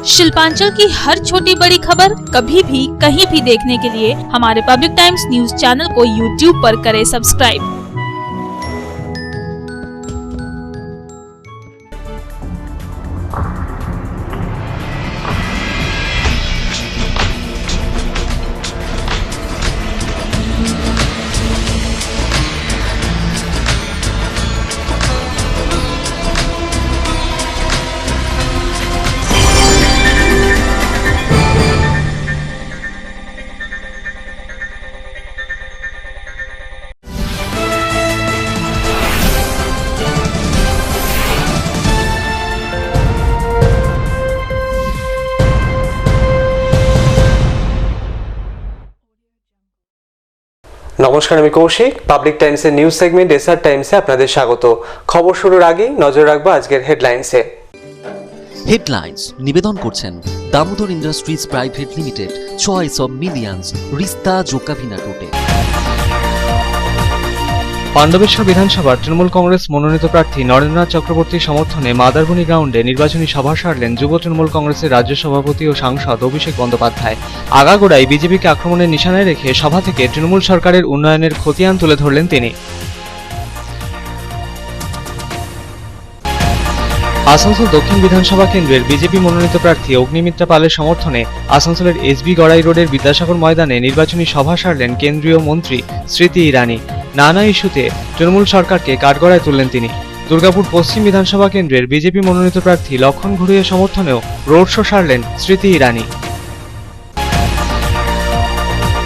शिल्पांचल की हर छोटी बड़ी खबर कभी भी कहीं भी देखने के लिए हमारे पब्लिक टाइम्स न्यूज चैनल को यूट्यूब पर करें सब्सक्राइब। নমস্কার, আমি কৌশিক। পাবলিক টাইমসের নিউজ সেগমেন্ট এসআর টাইমসে আপনাদের স্বাগত। খবর শুরুর আগেই নজর রাখবো আজকের হেডলাইন্সে। হেডলাইন্স নিবেদন করছেন Damodar industries private limited, choice of millions, রিস্তা জোকাভিনা টোটে। পাণ্ডবেশ্বর বিধানসভার তৃণমূল কংগ্রেস মনোনীত প্রার্থী নরেন্দ্রনাথ চক্রবর্তীর সমর্থনে মাদারবনি গ্রাউন্ডে নির্বাচনী সভা সারলেন যুব তৃণমূল কংগ্রেসের রাজ্য সভাপতি ও সাংসদ অভিষেক বন্দ্যোপাধ্যায়। আগাগোড়াই বিজেপিকে আক্রমণের নিশানায় রেখে সভা থেকে তৃণমূল সরকারের উন্নয়নের খতিয়ান তুলে ধরলেন তিনি। আসানসোল দক্ষিণ বিধানসভা কেন্দ্রের বিজেপি মনোনীত প্রার্থী অগ্নিমিত্রা পালের সমর্থনে আসানসোলের এসবি গড়াই রোডের বিদ্যাসাগর ময়দানে নির্বাচনী সভা সারলেন কেন্দ্রীয় মন্ত্রী স্মৃতি ইরানি। নানা ইস্যুতে তৃণমূল সরকারকে কাঠগড়ায় তুললেন তিনি। দুর্গাপুর পশ্চিম বিধানসভা কেন্দ্রের বিজেপি মনোনীত প্রার্থী লক্ষণ ঘুরিয়ের সমর্থনেও রোড শো সারলেন স্মৃতি ইরানি।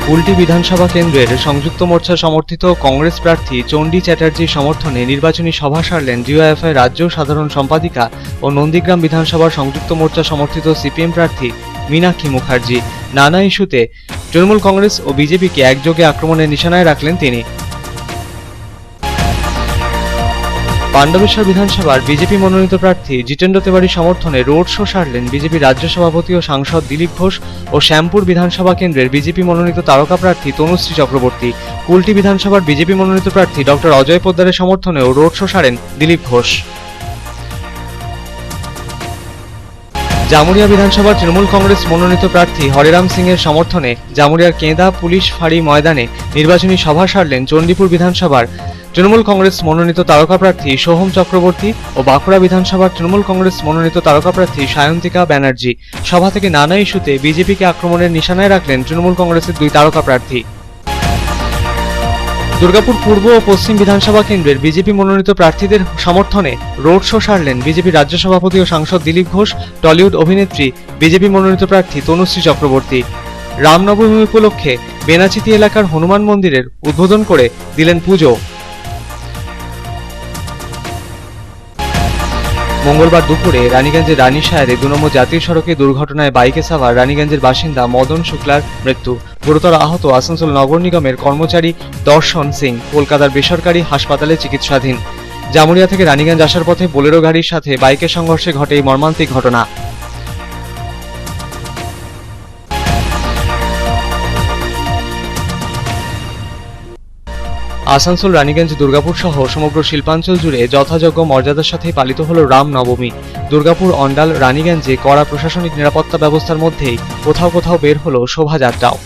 কুলটি বিধানসভা কেন্দ্রের সংযুক্ত মোর্চা সমর্থিত কংগ্রেস প্রার্থী চণ্ডী চ্যাটার্জির সমর্থনে নির্বাচনী সভা সারলেন ডিওএফআই রাজ্য সাধারণ সম্পাদিকা ও নন্দীগ্রাম বিধানসভার সংযুক্ত মোর্চা সমর্থিত সিপিএম প্রার্থী মীনাক্ষী মুখার্জি। নানা ইস্যুতে তৃণমূল কংগ্রেস ও বিজেপিকে একযোগে আক্রমণের নিশানায় রাখলেন তিনি। পাণ্ডবেশ্বর বিধানসভার বিজেপি মনোনীত প্রার্থী জিতেন্দ্র তেওয়ারির সমর্থনে রোড শো সারলেন বিজেপি রাজ্য সভাপতি ও সাংসদ দিলীপ ঘোষ ও শ্যামপুর বিধানসভা কেন্দ্রের বিজেপি মনোনীত তারকা প্রার্থী তনুশ্রী চক্রবর্তী। কুলটি বিধানসভার বিজেপি মনোনীত প্রার্থী ডক্টর অজয় পোদ্দারের সমর্থনেও রোড শো সারেন দিলীপ ঘোষ। জামুরিয়া বিধানসভার তৃণমূল কংগ্রেস মনোনীত প্রার্থী হরেরাম সিং এর সমর্থনে জামুরিয়ার কেঁদা পুলিশ ফাঁড়ি ময়দানে নির্বাচনী সভা সারলেন চণ্ডীপুর বিধানসভার তৃণমূল কংগ্রেস মনোনীত তারকা প্রার্থী সোহম চক্রবর্তী ও বাঁকুড়া বিধানসভার তৃণমূল কংগ্রেস মনোনীত তারকা প্রার্থী সায়ন্তিকা ব্যানার্জি। সভা থেকে নানা ইস্যুতে বিজেপিকে আক্রমণের নিশানায় রাখলেন তৃণমূল কংগ্রেসের দুই তারকা প্রার্থী। দুর্গাপুর পূর্ব ও পশ্চিম বিধানসভা কেন্দ্রের বিজেপি মনোনীত প্রার্থীদের সমর্থনে রোড শো সারলেন বিজেপি রাজ্য সভাপতি ও সাংসদ দিলীপ ঘোষ, টলিউড অভিনেত্রী বিজেপি মনোনীত প্রার্থী তনুশ্রী চক্রবর্তী। রামনবমী উপলক্ষে বেনাচিতি এলাকার হনুমান মন্দিরের উদ্বোধন করে দিলেন পুজো। মঙ্গলবার দুপুরে রানীগঞ্জের রানীশায়ারে ২ নম্বর জাতীয় সড়কে দুর্ঘটনায় বাইকে সাওয়ার রানীগঞ্জের বাসিন্দা মদন শুক্লার মৃত্যু। গুরুতর আহত আসানসোল নগর নিগমের কর্মচারী দর্শন সিং কলকাতার বেসরকারি হাসপাতালে চিকিৎসাধীন। জামুরিয়া থেকে রানীগঞ্জ আসার পথে বোলেরো গাড়ির সাথে বাইকের সংঘর্ষে ঘটে এই মর্মান্তিক ঘটনা। আসানসোল, রানীগঞ্জ, দুর্গাপুর সহ সমগ্র শিল্পাঞ্চল জুড়ে যথাযোগ্য মর্যাদার সাথে পালিত হল রাম নবমী। দুর্গাপুর, অন্ডাল, রানীগঞ্জে কড়া প্রশাসনিক নিরাপত্তা ব্যবস্থার মধ্যেই কোথাও কোথাও বের হল শোভাযাত্রাও।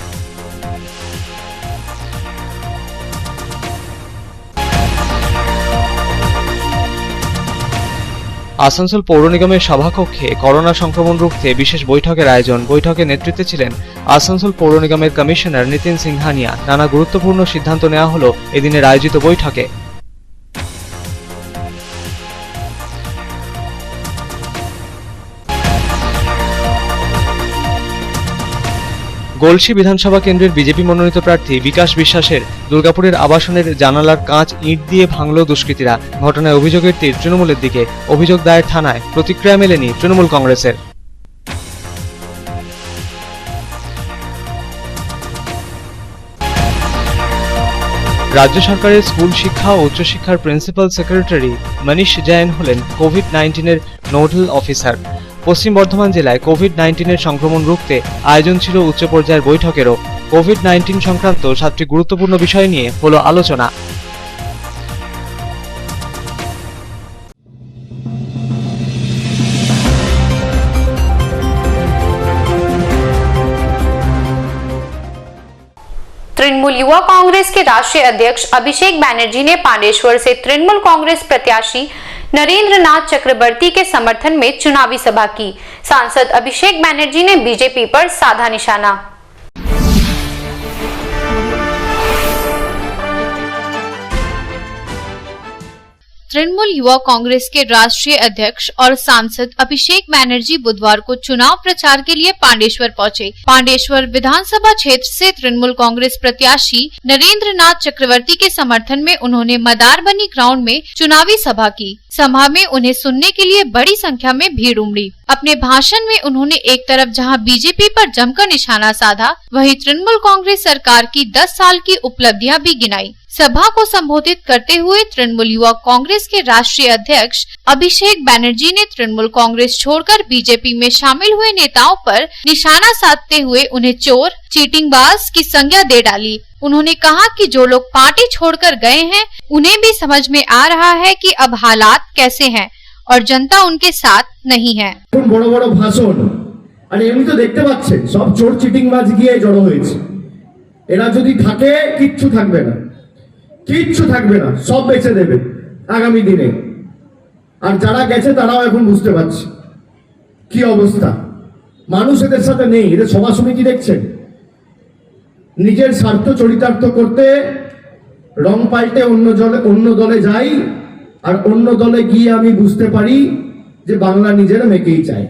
আসানসোল পৌর নিগমের সভাকক্ষে করোনা সংক্রমণ রুখতে বিশেষ বৈঠকের আয়োজন। বৈঠকে নেতৃত্বে ছিলেন আসানসোল পৌর নিগমের কমিশনার নিতিন সিংহানিয়া। নানা গুরুত্বপূর্ণ সিদ্ধান্ত নেওয়া হলো এদিনের আয়োজিত বৈঠকে। গলসি বিধানসভা কেন্দ্রের বিজেপি মনোনীত প্রার্থী বিকাশ বিশ্বাসের দুর্গাপুরের আবাসনের জানালার কাঁচ ইট দিয়ে ভাঙল দুষ্কৃতীরা। ঘটনায় অভিযোগের তীর তৃণমূলের দিকে। অভিযোগ দায়ের থানায়। প্রতিক্রিয়া মেলেনি তৃণমূল কংগ্রেসের। রাজ্য সরকারের স্কুল শিক্ষা ও উচ্চশিক্ষার প্রিন্সিপাল সেক্রেটারি মনীষ জৈন হলেন কোভিড-19 নোডাল অফিসার। পশ্চিম বর্ধমান জেলায় কোভিড-19 সংক্রমণ রুখতে আয়োজন ছিল উচ্চ পর্যায়ের বৈঠকেরও। কোভিড-19 সংক্রান্ত 7টি গুরুত্বপূর্ণ বিষয় নিয়ে হলো আলোচনা। तृणमूल युवा कांग्रेस के राष्ट्रीय अध्यक्ष अभिषेक बैनर्जी ने पांडेश्वर से तृणमूल कांग्रेस प्रत्याशी नरेंद्र नाथ चक्रवर्ती के समर्थन में चुनावी सभा की। सांसद अभिषेक बैनर्जी ने बीजेपी पर साधा निशाना। तृणमूल युवा कांग्रेस के राष्ट्रीय अध्यक्ष और सांसद अभिषेक बैनर्जी बुधवार को चुनाव प्रचार के लिए पांडेश्वर पहुंचे। पांडेश्वर विधानसभा क्षेत्र से तृणमूल कांग्रेस प्रत्याशी नरेंद्र नाथ चक्रवर्ती के समर्थन में उन्होंने मदारबनी ग्राउंड में चुनावी सभा की। सभा में उन्हें सुनने के लिए बड़ी संख्या में भीड़ उमड़ी। अपने भाषण में उन्होंने एक तरफ जहां बीजेपी पर जमकर निशाना साधा, वहीं तृणमूल कांग्रेस सरकार की 10 साल की उपलब्धियां भी गिनाई। सभा को संबोधित करते हुए तृणमूल युवा कांग्रेस के राष्ट्रीय अध्यक्ष अभिषेक बैनर्जी ने तृणमूल कांग्रेस छोड़कर बीजेपी में शामिल हुए नेताओं पर निशाना साधते हुए उन्हें चोर, चीटिंगबाज की संज्ञा दे डाली। उन्होंने कहा कि जो लोग पार्टी छोड़कर गए हैं, उन्हें भी समझ में आ रहा है कि अब हालात कैसे हैं और जनता उनके साथ नहीं है। বড় বড় ভাষণ আর এমনি তো দেখতে পাচ্ছেন সব চোর চিটিংবাজ গিয়ে জড়ো হয়েছে। এরা যদি থাকে কিচ্ছু থাকবে না, কিচ্ছু থাকবে না, সব বেচে দেবে আগামী দিনে। আর যারা গেছে তারাও এখন বুঝতে পারছে কি অবস্থা। মানুষ এদের সাথে নেই। এদের সভা সমিতি দেখছেন, নিজের স্বার্থ চরিতার্থ করতে রং পাল্টে অন্য দলে যাই, আর অন্য দলে গিয়ে আমি বুঝতে পারি যে বাংলা নিজের মেয়েকেই চায়।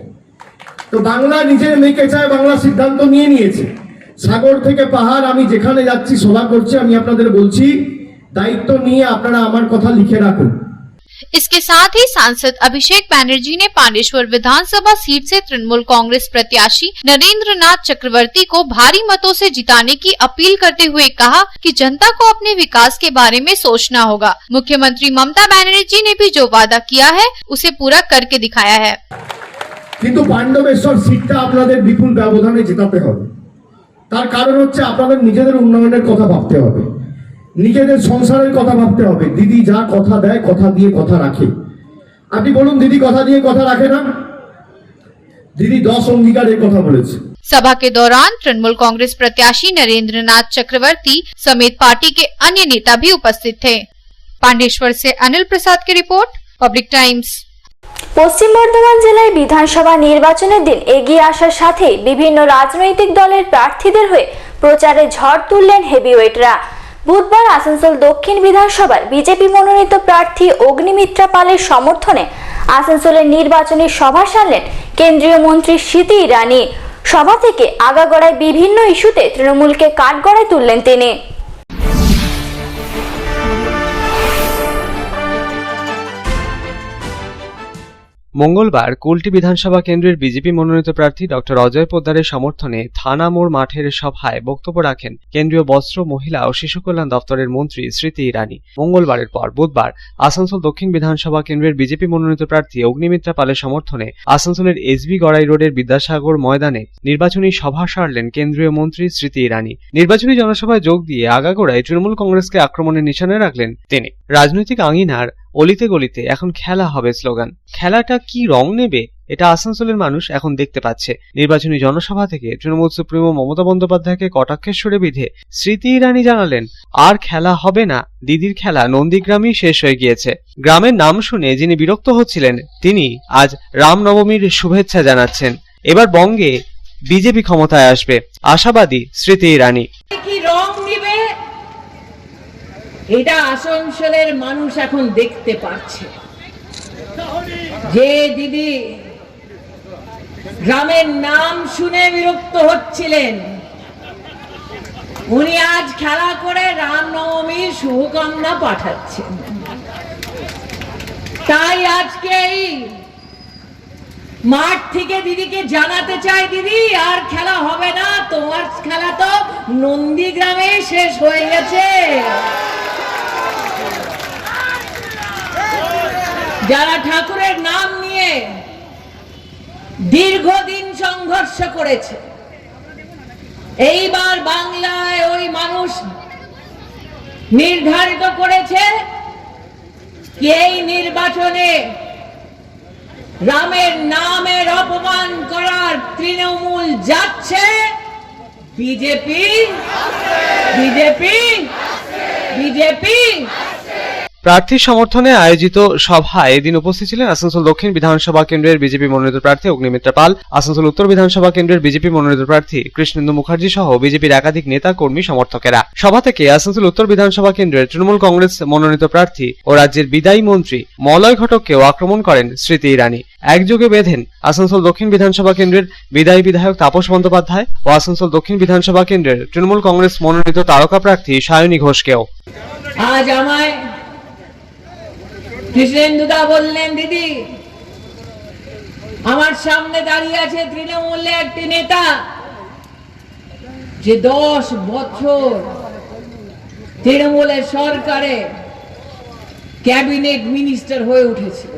তো বাংলা নিজের মেয়েকে চায়, বাংলা সিদ্ধান্ত নিয়ে নিয়েছে। সাগর থেকে পাহাড় আমি যেখানে যাচ্ছি সভা করছি, আমি আপনাদের বলছি দায়িত্ব নিয়ে আপনারা আমার কথা লিখে রাখুন। इसके साथ ही सांसद अभिषेक बैनर्जी ने पांडेश्वर विधानसभा सीट से तृणमूल कांग्रेस प्रत्याशी नरेंद्र नाथ चक्रवर्ती को भारी मतों से जिताने की अपील करते हुए कहा कि जनता को अपने विकास के बारे में सोचना होगा। मुख्यमंत्री ममता बनर्जी ने भी जो वादा किया है उसे पूरा करके दिखाया है। কিন্তু পাণ্ডবেশ্বর সিটটা আপনাদের বিপুল ব্যবধানে জেতাতে হবে। তার কারণ হচ্ছে আপনাদের নিজেদের উন্নয়নের কথা ভাবতে হবে, নিজেদের সংসারের কথা ভাবতে হবে। দিদি যা কথা দেয় কথা দিয়ে কথা রাখে। আপনি বলুন দিদি কথা দিয়ে কথা রাখে না? দিদি 10 অঙ্গীকারের কথা বলেছে। सभा के दौरान तृणमूल कांग्रेस प्रत्याशी नरेंद्र नाथ चक्रवर्ती समेत पार्टी के अन्य नेता भी उपस्थित थे। पांडेश्वर से अनिल प्रसाद की रिपोर्ट, पब्लिक टाइम्स। পশ্চিম বর্ধমান জেলায় বিধানসভা নির্বাচনের দিন এগিয়ে আসার সাথে বিভিন্ন রাজনৈতিক দলের প্রার্থীদের হয়ে প্রচারে ঝড় তুললেন হেভিওয়েটরা। বুধবার আসানসোল দক্ষিণ বিধানসভার বিজেপি মনোনীত প্রার্থী অগ্নিমিত্রা পালের সমর্থনে আসানসোলের নির্বাচনী সভা সারলেন কেন্দ্রীয় মন্ত্রী স্মৃতি ইরানি। সভা থেকে আগাগোড়ায় বিভিন্ন ইস্যুতে তৃণমূলকে কাঠগড়ায় তুললেন তিনি। মঙ্গলবার কুলটি বিধানসভা কেন্দ্রের বিজেপি মনোনীত প্রার্থী ডক্টর অজয় পোদ্দারের সমর্থনে থানা মোড় মাঠের সভায় বক্তব্য রাখেন কেন্দ্রীয় বস্ত্র, মহিলা ও শিশু কল্যাণ দপ্তরের মন্ত্রী স্মৃতি ইরানি। মঙ্গলবারের পর বুধবার আসানসোল দক্ষিণ বিধানসভা কেন্দ্রের বিজেপি মনোনীত প্রার্থী অগ্নিমিত্রা পালের সমর্থনে আসানসোলের এসবি গড়াই রোডের বিদ্যাসাগর ময়দানে নির্বাচনী সভা সারলেন কেন্দ্রীয় মন্ত্রী স্মৃতি ইরানি। নির্বাচনী জনসভায় যোগ দিয়ে আগাগোড়ায় তৃণমূল কংগ্রেসকে আক্রমণের নিশানায় রাখলেন তিনি। রাজনৈতিক আঙিনার অলিতে গলিতে এখন খেলা হবে স্লোগান। খেলাটা কি রং নেবে এটা আসানসোলের মানুষ এখন দেখতে পাচ্ছে। নির্বাচনী জনসভা থেকে তৃণমূল সুপ্রিমো মমতা বন্দ্যোপাধ্যায়কে কটাক্ষের সুরে বিধে স্মৃতি ইরানি জানালেন, আর খেলা হবে না, দিদির খেলা নন্দীগ্রামই শেষ হয়ে গিয়েছে। গ্রামের নাম শুনে যিনি বিরক্ত হচ্ছিলেন তিনি আজ রামনবমীর শুভেচ্ছা জানাচ্ছেন। এবার বঙ্গে বিজেপি ক্ষমতায় আসবে, আশাবাদী স্মৃতি ইরানি। এটা আসানসোলের মানুষ এখন দেখতে পাচ্ছে যে দিদি গ্রামের নাম শুনে বিরক্ত হচ্ছিলেন, উনি আজ খেলা করে রামনবমীর শুভকামনা পাঠাচ্ছেন। তাই আজকে এই মাঠ থেকে দিদিকে জানাতে চাই, দিদি আর খেলা হবে না, তোমার খেলা তো নন্দীগ্রামে শেষ হয়ে গেছে। যারা ঠাকুরের নাম নিয়ে দীর্ঘদিন সংঘর্ষ করেছে, এইবার বাংলায় ওই মানুষ নির্ধারিত করেছে কি এই নির্বাচনে রামের নামের অপমান করার তৃণমূল যাচ্ছে, বিজেপি বিজেপি বিজেপি। প্রার্থীর সমর্থনে আয়োজিত সভায় এদিন উপস্থিত ছিলেন আসানসোল দক্ষিণ বিধানসভা কেন্দ্রের বিজেপি মনোনীত প্রার্থী অগ্নিমিত্রা পাল, আসানসোল উত্তর বিধানসভা কেন্দ্রের বিজেপি মনোনীত প্রার্থী কৃষ্ণেন্দু মুখার্জি সহ বিজেপির একাধিক নেতা কর্মী সমর্থকেরা। সভা থেকে আসানসোল উত্তর বিধানসভা কেন্দ্রের তৃণমূল কংগ্রেস মনোনীত প্রার্থী ও রাজ্যের বিদায়ী মন্ত্রী মলয় ঘটককেও আক্রমণ করেন স্মৃতি ইরানি। একযোগে বেঁধেন আসানসোল দক্ষিণ বিধানসভা কেন্দ্রের বিদায়ী বিধায়ক তাপস বন্দ্যোপাধ্যায় ও আসানসোল দক্ষিণ বিধানসভা কেন্দ্রের তৃণমূল কংগ্রেস মনোনীত তারকা প্রার্থী সায়নী ঘোষকেও। আজ আমায় কৃষ্ণেন্দুদা বললেন, দিদি আমার সামনে দাঁড়িয়ে আছে তৃণমূলের একটি নেতা যে 10 বছর তৃণমূলের সরকারে ক্যাবিনেট মিনিস্টার হয়ে উঠেছিল।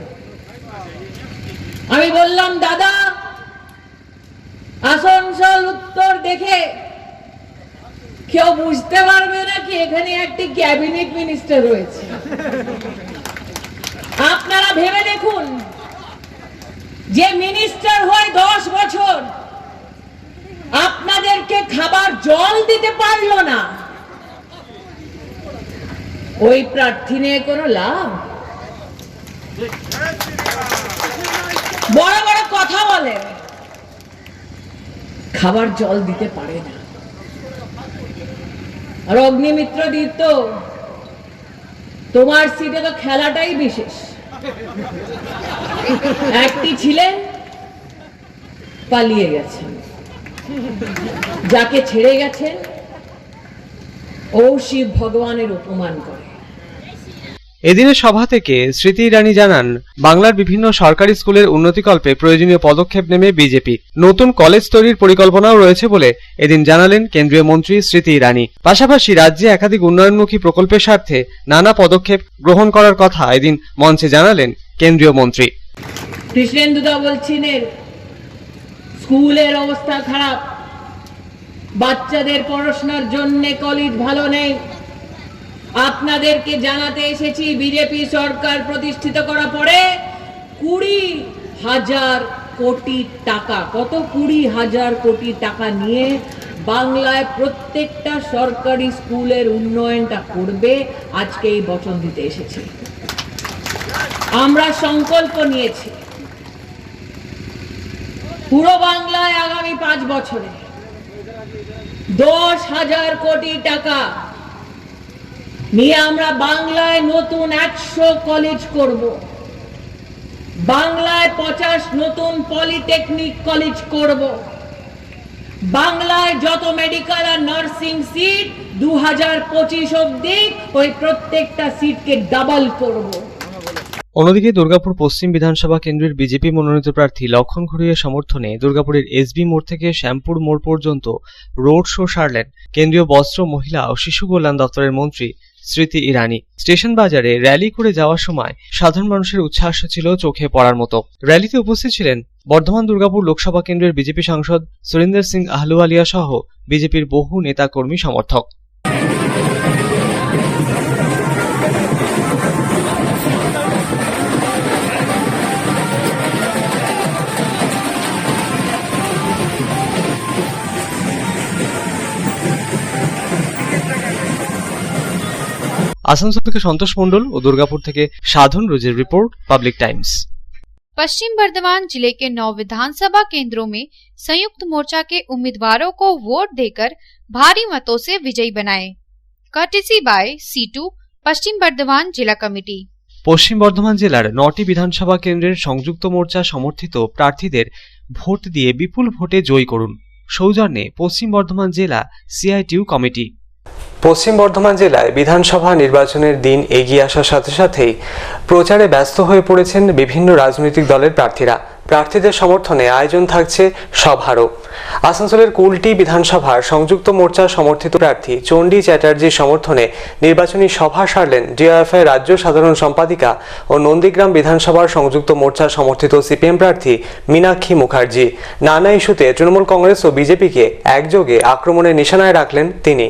আমি বললাম, দাদা আসানসোল উত্তর দেখে কেউ বুঝতে পারবে না কি এখানে একটি ক্যাবিনেট মিনিস্টার রয়েছে। আপনারা ভেবে দেখুন, যে মিনিস্টার হয়ে 10 বছর আপনাদেরকে খাবার জল দিতে পারলো না, ওই প্রার্থী নিয়ে কোনো লাভ? বড় বড় কথা বলে, খাবার জল দিতে পারে না। আর অগ্নিমিত্র দিত, তোমার সিটে তো খেলাটাই বিশেষ। একটি ছিলেন, পালিয়ে গেছেন, যাকে ছেড়ে গেছেন ও শিব ভগবানের অপমান করে। এদিনের সভা থেকে স্মৃতি ইরানি জানান, বাংলার বিভিন্ন সরকারি স্কুলের উন্নতিকল্পে প্রয়োজনীয় পদক্ষেপ নেবে বিজেপি। নতুন কলেজ তৈরির পরিকল্পনাও রয়েছে বলে এদিন জানালেন কেন্দ্রীয় মন্ত্রী স্মৃতি ইরানি। পাশাপাশি রাজ্যে একাধিক উন্নয়নমুখী প্রকল্পের স্বার্থে নানা পদক্ষেপ গ্রহণ করার কথা এদিন মঞ্চে জানালেন কেন্দ্রীয় মন্ত্রী। কৃষ্ণেন্দুদা বলছিলেন স্কুলের অবস্থা খারাপ, বাচ্চাদের পড়াশোনার জন্য কলেজ ভালো নেই। আপনাদেরকে জানাতে এসেছি, বিজেপি সরকার প্রতিষ্ঠিত করার পরে 20,000 কোটি টাকা, কত 20,000 কোটি টাকা নিয়ে বাংলায় প্রত্যেকটা সরকারি স্কুলের উন্নয়নটা করবে। আজকে এই বচন দিতে এসেছি। আমরা সংকল্প নিয়েছি পুরো বাংলায় আগামী 5 বছরে 10,000 কোটি টাকা নিয়ে আমরা বাংলায় নতুন 100 কলেজ করব, বাংলায় 50 নতুন পলিটেকনিক কলেজ করব, বাংলায় যত মেডিকেল আর নার্সিং সিট 2025 অবধি ওই প্রত্যেকটা সিটকে ডাবল করব। অন্যদিকে দুর্গাপুর পশ্চিম বিধানসভা কেন্দ্রের বিজেপি মনোনীত প্রার্থী লক্ষণ ঘড়িয়ার সমর্থনে দুর্গাপুরের এসবি মোড় থেকে শ্যামপুর মোড় পর্যন্ত রোড শো সারলেন কেন্দ্রীয় বস্ত্র, মহিলা ও শিশু কল্যাণ দপ্তরের মন্ত্রী স্মৃতি ইরানি। স্টেশন বাজারে র্যালি করে যাওয়ার সময় সাধারণ মানুষের উচ্ছ্বাস ছিল চোখে পড়ার মতো। র্যালিতে উপস্থিত ছিলেন বর্ধমান দুর্গাপুর লোকসভা কেন্দ্রের বিজেপি সাংসদ সুরিন্দর সিং আহলুওয়ালিয়া সহ বিজেপির বহু নেতা কর্মী সমর্থক। आसनसोल থেকে সন্তোষ মণ্ডল ও দুর্গাপুর থেকে সাধন রোজের রিपोर्ट पब्लिक टाइम्स। पश्चिम बर्धमान जिले के 9 विधानसभा केंद्रों में संयुक्त मोर्चा के उम्मीदवारों को वोट देकर भारी मतों से विजयी बनाए। कर्टेसी बाय C2 पश्चिम बर्धमान जिला कमेटी। পশ্চিম বর্ধমান জেলার 9টি বিধানসভা কেন্দ্রের সংযুক্ত মোর্চা সমর্থিত প্রার্থীদের ভোট দিয়ে বিপুল ভোটে জয়ী করুন। সৌজন্যে পশ্চিম বর্ধমান জেলা CITU কমিটি। পশ্চিম বর্ধমান জেলায় বিধানসভা নির্বাচনের দিন এগিয়ে আসার সাথে সাথেই প্রচারে ব্যস্ত হয়ে পড়েছেন বিভিন্ন রাজনৈতিক দলের প্রার্থীরা। প্রার্থীদের সমর্থনে আয়োজন থাকছে সভারও। আসানসোলের কুলটি বিধানসভার সংযুক্ত মোর্চা সমর্থিত প্রার্থী চণ্ডী চ্যাটার্জির সমর্থনে নির্বাচনী সভা সারলেন ডিওএফআই রাজ্য সাধারণ সম্পাদিকা ও নন্দীগ্রাম বিধানসভার সংযুক্ত মোর্চা সমর্থিত সিপিএম প্রার্থী মীনাক্ষী মুখার্জি। নানা ইস্যুতে তৃণমূল কংগ্রেস ও বিজেপিকে একযোগে আক্রমণের নিশানায় রাখলেন তিনি।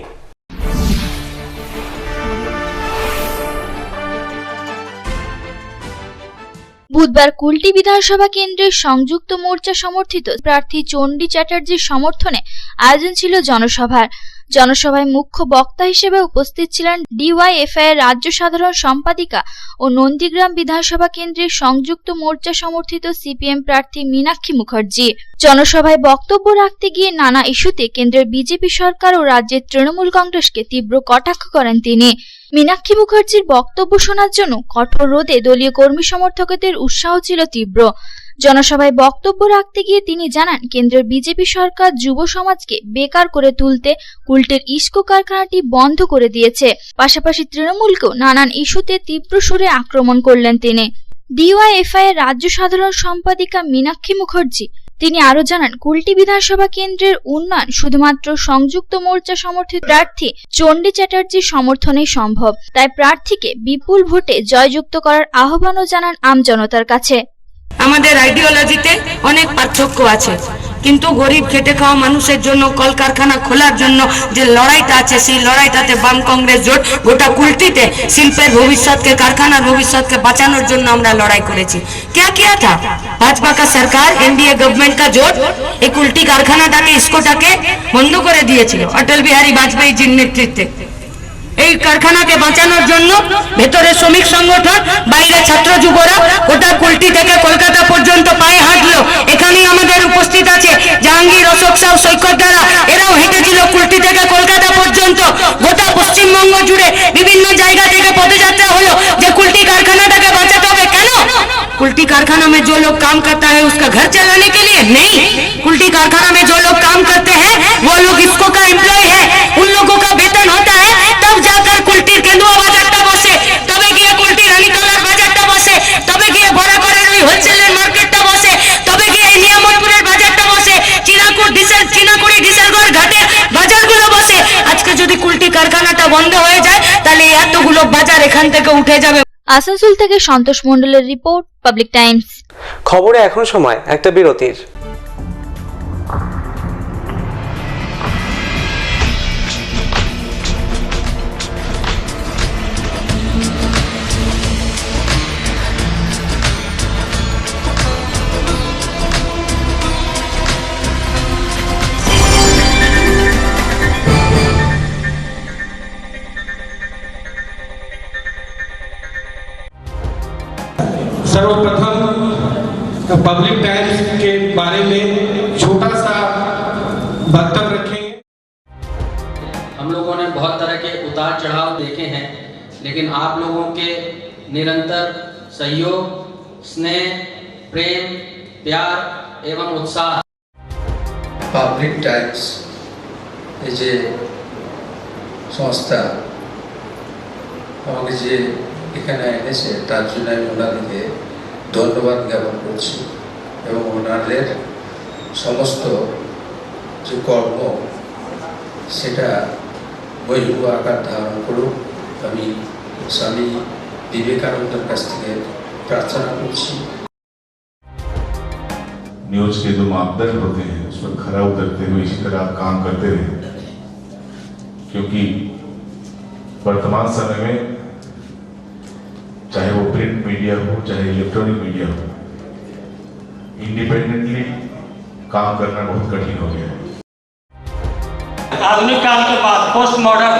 বুধবার কুলটি বিধানসভা কেন্দ্রের সংযুক্ত মোর্চা সমর্থিত প্রার্থী চণ্ডী চ্যাটার্জির সমর্থনে আয়োজন ছিল জনসভার। জনসভায় মুখ্য বক্তা হিসেবে উপস্থিত ছিলেন ডিওয়াইএফআই এর রাজ্য সাধারণ সম্পাদিকা ও নন্দীগ্রাম বিধানসভা কেন্দ্রের সংযুক্ত মোর্চা সমর্থিত সিপিএম প্রার্থী মীনাক্ষী মুখার্জি। জনসভায় বক্তব্য রাখতে গিয়ে নানা ইস্যুতে কেন্দ্রের বিজেপি সরকার ও রাজ্যের তৃণমূল কংগ্রেসকে তীব্র কটাক্ষ করেন তিনি। মীনাক্ষী মুখার্জির বক্তব্য শোনার জন্য কঠোর রোদে দলীয় কর্মী সমর্থকদের উৎসাহ ছিল তীব্র। জনসভায় বক্তব্য রাখতে গিয়ে তিনি জানান, কেন্দ্রের বিজেপি সরকার যুব সমাজকে বেকার করে তুলতে কুলটির ইস্কো কারখানাটি বন্ধ করে দিয়েছে। পাশাপাশি তৃণমূলকেও নানান ইস্যুতে তীব্র সুরে আক্রমণ করলেন তিনি। ডিওয়াইএফআই এর রাজ্য সাধারণ সম্পাদিকা মীনাক্ষী মুখার্জি তিনি আরো জানান, কুলটি বিধানসভা কেন্দ্রের উন্নয়ন শুধুমাত্র সংযুক্ত মোর্চা সমর্থিত প্রার্থী চণ্ডী চ্যাটার্জির সমর্থনেই সম্ভব। তাই প্রার্থীকে বিপুল ভোটে জয়যুক্ত করার আহ্বানও জানান আমজনতার কাছে। আমাদের আইডিওলজিতে অনেক পার্থক্য আছে, কিন্তু গরিব খেটে খাওয়া মানুষের জন্য কলকারখানা খোলার জন্য যে লড়াইটা আছে, সেই লড়াইটাতে বাম কংগ্রেস জোট গোটা কুলটিতে শিল্পের ভবিষ্যৎকে, कारखानार भविष्य बचानोर जন্য আমরা লড়াই করেছি। क्या किया था भाजपा का सरकार, एनडीए गवर्नमेंट का जोट एक कुल्टी कारखानाটাকে ইসকোটাকে বন্ধ করে দিয়েছিল অটল বিহারী বাজপেয়ীর নেতৃত্বে। এই কারখানাকে বাঁচানোর জন্য ভেতরে শ্রমিক সংগঠন, বাইরে ছাত্র যুবরা গোটা কুলটি থেকে কলকাতা পর্যন্ত পায়ে হাঁটলো। এখানেই আমাদের উপস্থিত আছে জাহাঙ্গীর, অশোক সাউ, সৈকত দ্বারা, এরাও হেঁটেছিল কুলটি থেকে কলকাতা পর্যন্ত। গোটা পশ্চিমবঙ্গ জুড়ে বিভিন্ন জায়গা থেকে পদযাত্রা হলো যে কুলটি कारखानाটাকে বাঁচাতে হবে। কেন? कुल्टी कारखाना में जो लोग काम करता है उसका घर चलाने के लिए नहीं, कुल्टी कारखाना में जो लोग काम करते हैं वो लोग इसको का एम्प्लॉय है, उन लोगों का वेतन होता है। तब जाकर कुल्टी केंदुआ बाजारটা বসে, তবে গিয়ে কুল্টি রানীতলার বাজারটা বসে, তবে গিয়ে বড়াকরের ওই হোলসেলের মার্কেটটা বসে, তবে গিয়ে নিয়ামতপুরের বাজারটা বসে, চিনাকুড়ি ডিসেলগড় ঘাটের বাজারগুলো বসে। আজকে যদি কুল্টি কারখানাটা বন্ধ হয়ে যায় তাহলে এতগুলো বাজার এখান থেকে উঠে যাবে। আসানসোল থেকে সন্তোষ মণ্ডলের রিপোর্ট, পাবলিক টাইমস। খবরে এখন সময় একটা বিরতির। सर्वप्रथम पब्लिक टाइम्स के बारे में छोटा सा वक्तव्य रखेंगे। हम लोगों ने बहुत तरह के उतार चढ़ाव देखे हैं, लेकिन आप लोगों के निरंतर सहयोग, स्नेह, प्रेम, प्यार एवं उत्साह পাবলিক টাইমস এই যে সংস্থা আমাকে যে এখানে এনেছে তার জন্য আমি ওনাদেরকে ধন্যবাদ জ্ঞাপন করছি এবং ওনাদের সমস্ত যে কর্ম সেটা বৈভব আকার ধারণ করুক আমি স্বামী বিবেকানন্দের কাছ থেকে প্রার্থনা করছি। न्यूज के जो मापदंड होते हैं उस पर खरा उतरते हुए इसी तरह आप काम करते रहे, क्योंकि वर्तमान समय में चाहे वो प्रिंट मीडिया हो चाहे इलेक्ट्रॉनिक मीडिया हो, इंडिपेंडेंटली काम करना बहुत कठिन हो गया है। आधुनिक काल के बाद पोस्ट मॉडर्न,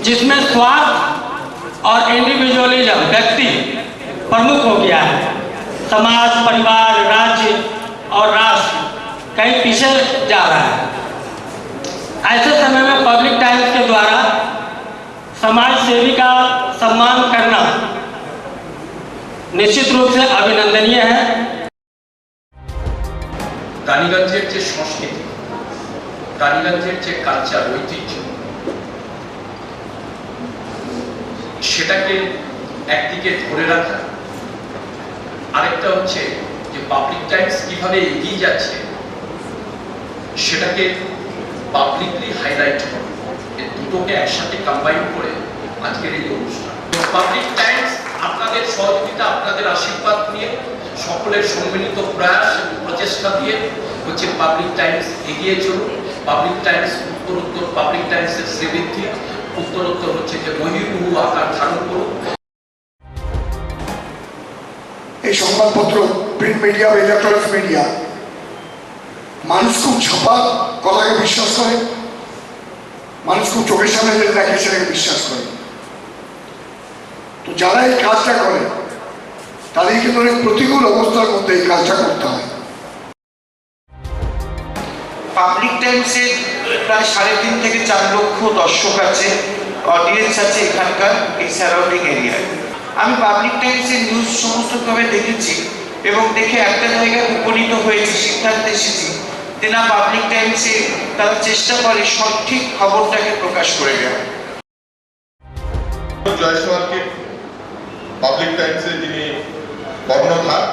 जिसमें स्वार्थ और इंडिविजुअलिज्म व्यक्ति प्रमुख हो गया है, समाज, परिवार, राज्य और राष्ट्र कहीं पीछे जा रहा है। ऐसे समय में पब्लिक टाइम्स के द्वारा समाज सेवी का सम्मान करना निश्चित रूप से अभिनंदनीय है। টালিগঞ্জের যে সংস্কৃতি, টালিগঞ্জের যে কালচার, ঐতিহ্য, সেটাকে একদিকে ধরে রাখা, আরেকটা হচ্ছে যে পাবলিক টাইমস কিভাবে এগিয়ে যাচ্ছে সেটাকে পাবলিকলি হাইলাইট করা, এই দুটোকে একসাথে কম্বাইন করে আজকের এই অনুষ্ঠান। পাবলিক টাইমস আপনাদের সহযোগিতা, আপনাদের আশীর্বাদ নিয়ে, সকলের সম্মিলিত প্রয়াস প্রচেষ্টা দিয়ে হচ্ছে পাবলিক টাইমস এগিয়ে চলুন। পাবলিক টাইমস উত্তরোত্তর, পাবলিক টাইমসের শ্রীবৃদ্ধি উত্তরোত্তর হচ্ছে যে বহির্মুখ আকার ধারণ করুন। এই সংবাদপত্র, প্রিন্ট মিডিয়া বা ইলেকট্রনিক্স মিডিয়া, মানুষ খুব ছাপা কথাকে বিশ্বাস করে, মানুষ খুব চোখের সামনে যেটা দেখে সেটাকে বিশ্বাস করে। তো যারা এই কাজটা করে তাদের কিন্তু অনেক প্রতিকূল অবস্থার মধ্যে এই কাজটা করতে হয়। পাবলিক টাইমসে প্রায় 3.5 থেকে 4 লক্ষ দর্শক আছে, অডিয়েন্স আছে এখানকার এই সারাউন্ডিং এরিয়ায়। আমি পাবলিক টাইমসের নিউজ সমস্তভাবে দেখেছি এবং দেখে একটা জায়গায় উপনীত হয়েছি, সিদ্ধান্তে এসেছি যে না, পাবলিক টাইমসে তারা চেষ্টা করে সঠিক খবরটাকে প্রকাশ করে দেওয়া। জয়সওয়ালকে পাবলিক টাইমসে যিনি কর্ণধার,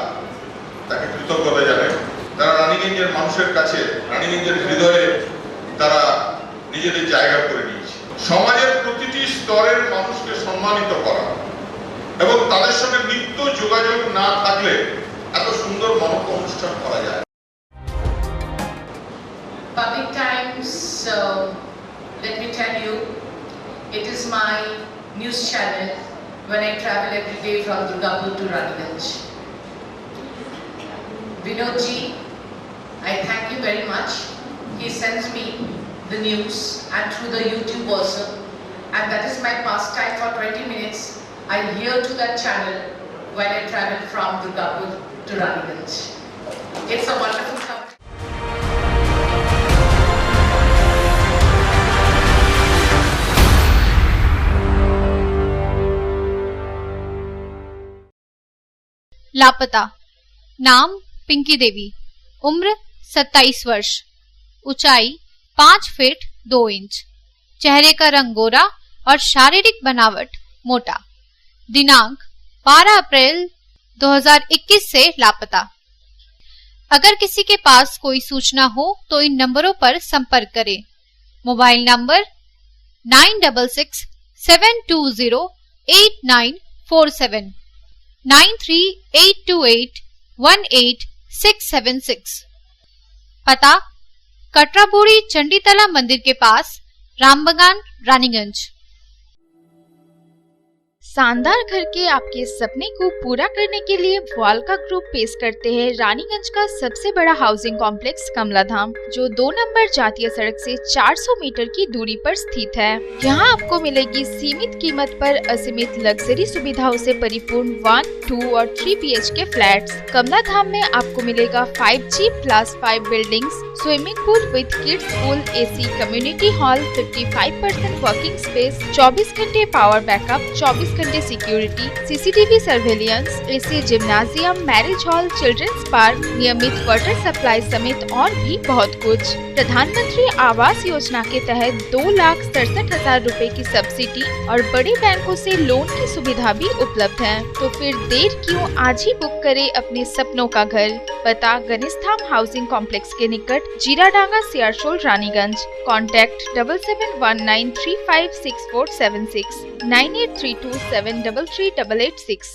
তাকে কৃতজ্ঞতা জানাই। তারা রানীগঞ্জের মানুষের কাছে, রানীগঞ্জের হৃদয়ে তারা নিজেদের জায়গা করে নিয়েছে। সমাজের প্রতিটি স্তরের মানুষকে সম্মানিত করা এবং তাদের সঙ্গে নিত্য যোগাযোগ না থাকলে এত সুন্দর মানব অনুষ্ঠান করা যায়। Public Times, let me tell you, it is my news channel when I travel every day from Durgapur to Raniganj. Vinodji, I thank you very much. He sends me the news and through the YouTube also, and that is my pastime for 20 minutes. I hear to that channel when I travel from Durgapur to Raniganj. It's a wonderful cover. लापता। नाम पिंकी देवी। उम्र 27 वर्ष। ऊंचाई 5 feet 2 inch. चेहरे का रंग गोरा और शारीरिक बनावट मोटा। दिनांक 12 अप्रैल 2021 से लापता। अगर किसी के पास कोई सूचना हो तो इन नंबरों पर संपर्क करें। Mobile number 9667208947, 9382818676। पता कटराबोड़ी चंडीतला मंदिर के पास, रामबगान, रानीगंज। शानदार घर के आपके सपने को पूरा करने के लिए वालका ग्रुप पेश करते हैं रानीगंज का सबसे बड़ा हाउसिंग कॉम्प्लेक्स कमलाधाम, जो 2 नंबर जातीय सड़क से 400 मीटर की दूरी पर स्थित है। यहाँ आपको मिलेगी सीमित कीमत पर असीमित लग्जरी सुविधाओं से परिपूर्ण 1, 2 और 3 BHK फ्लैट्स। कमलाधाम में आपको मिलेगा 5G+5 buildings, swimming pool with kids pool, AC community hall, 55% working space, 24 घंटे पावर बैकअप, 24 घंटे security, CCTV surveillance, AC gymnasium, marriage hall, children's park, नियमित वाटर सप्लाई समेत और भी बहुत कुछ। प्रधानमंत्री आवास योजना के तहत 2,67,000 रुपए की सब्सिडी और बड़े बैंकों से लोन की सुविधा भी उपलब्ध है। तो फिर देर क्यों, आज ही बुक करें अपने सपनों का घर। पता गणेशधाम हाउसिंग कॉम्प्लेक्स के निकट, जीराडांगा, सियारशोल, रानीगंज। कॉन्टैक्ट 7719356476, 9832733886।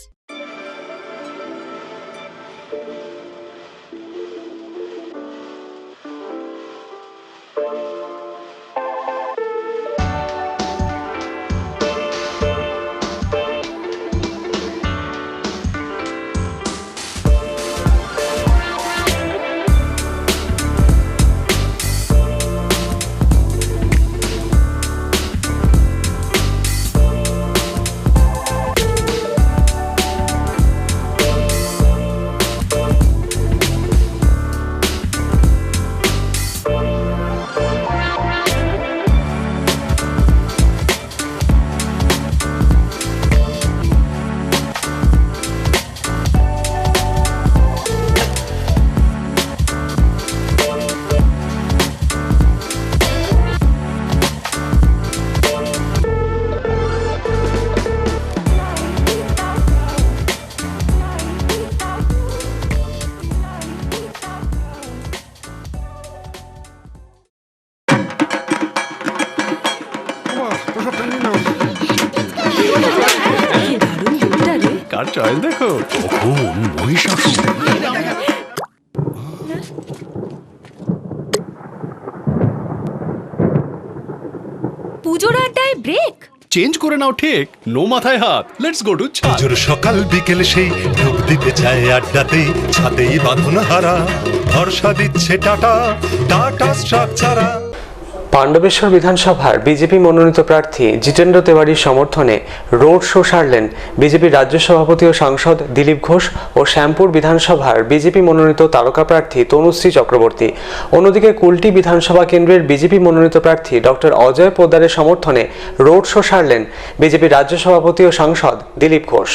কার চয়েস দেখো, মহিষাসুর। পুজোর আড্ডায় ব্রেক। চেঞ্জ করে নাও ঠিক, নো মাথায় হাত, লেটস গো টু ছাদ। সকাল বিকেল সেই ডুব দিতে চায় আড্ডাতে, ছাদেই বাঁধন হারা ভরসা দিচ্ছে টাটা, টাটা স্ট্রাকচারা। পাণ্ডবেশ্বর বিধানসভার বিজেপি মনোনীত প্রার্থী জিতেন্দ্র তেওয়ারির সমর্থনে রোড শো সারলেন বিজেপির রাজ্য সভাপতি ও সাংসদ দিলীপ ঘোষ ও শ্যামপুর বিধানসভার বিজেপি মনোনীত তারকা প্রার্থী তনুশ্রী চক্রবর্তী। অন্যদিকে কুলটি বিধানসভা কেন্দ্রের বিজেপি মনোনীত প্রার্থী ডক্টর অজয় পোদ্দারের সমর্থনে রোড শো সারলেন বিজেপির রাজ্য সভাপতি ও সাংসদ দিলীপ ঘোষ।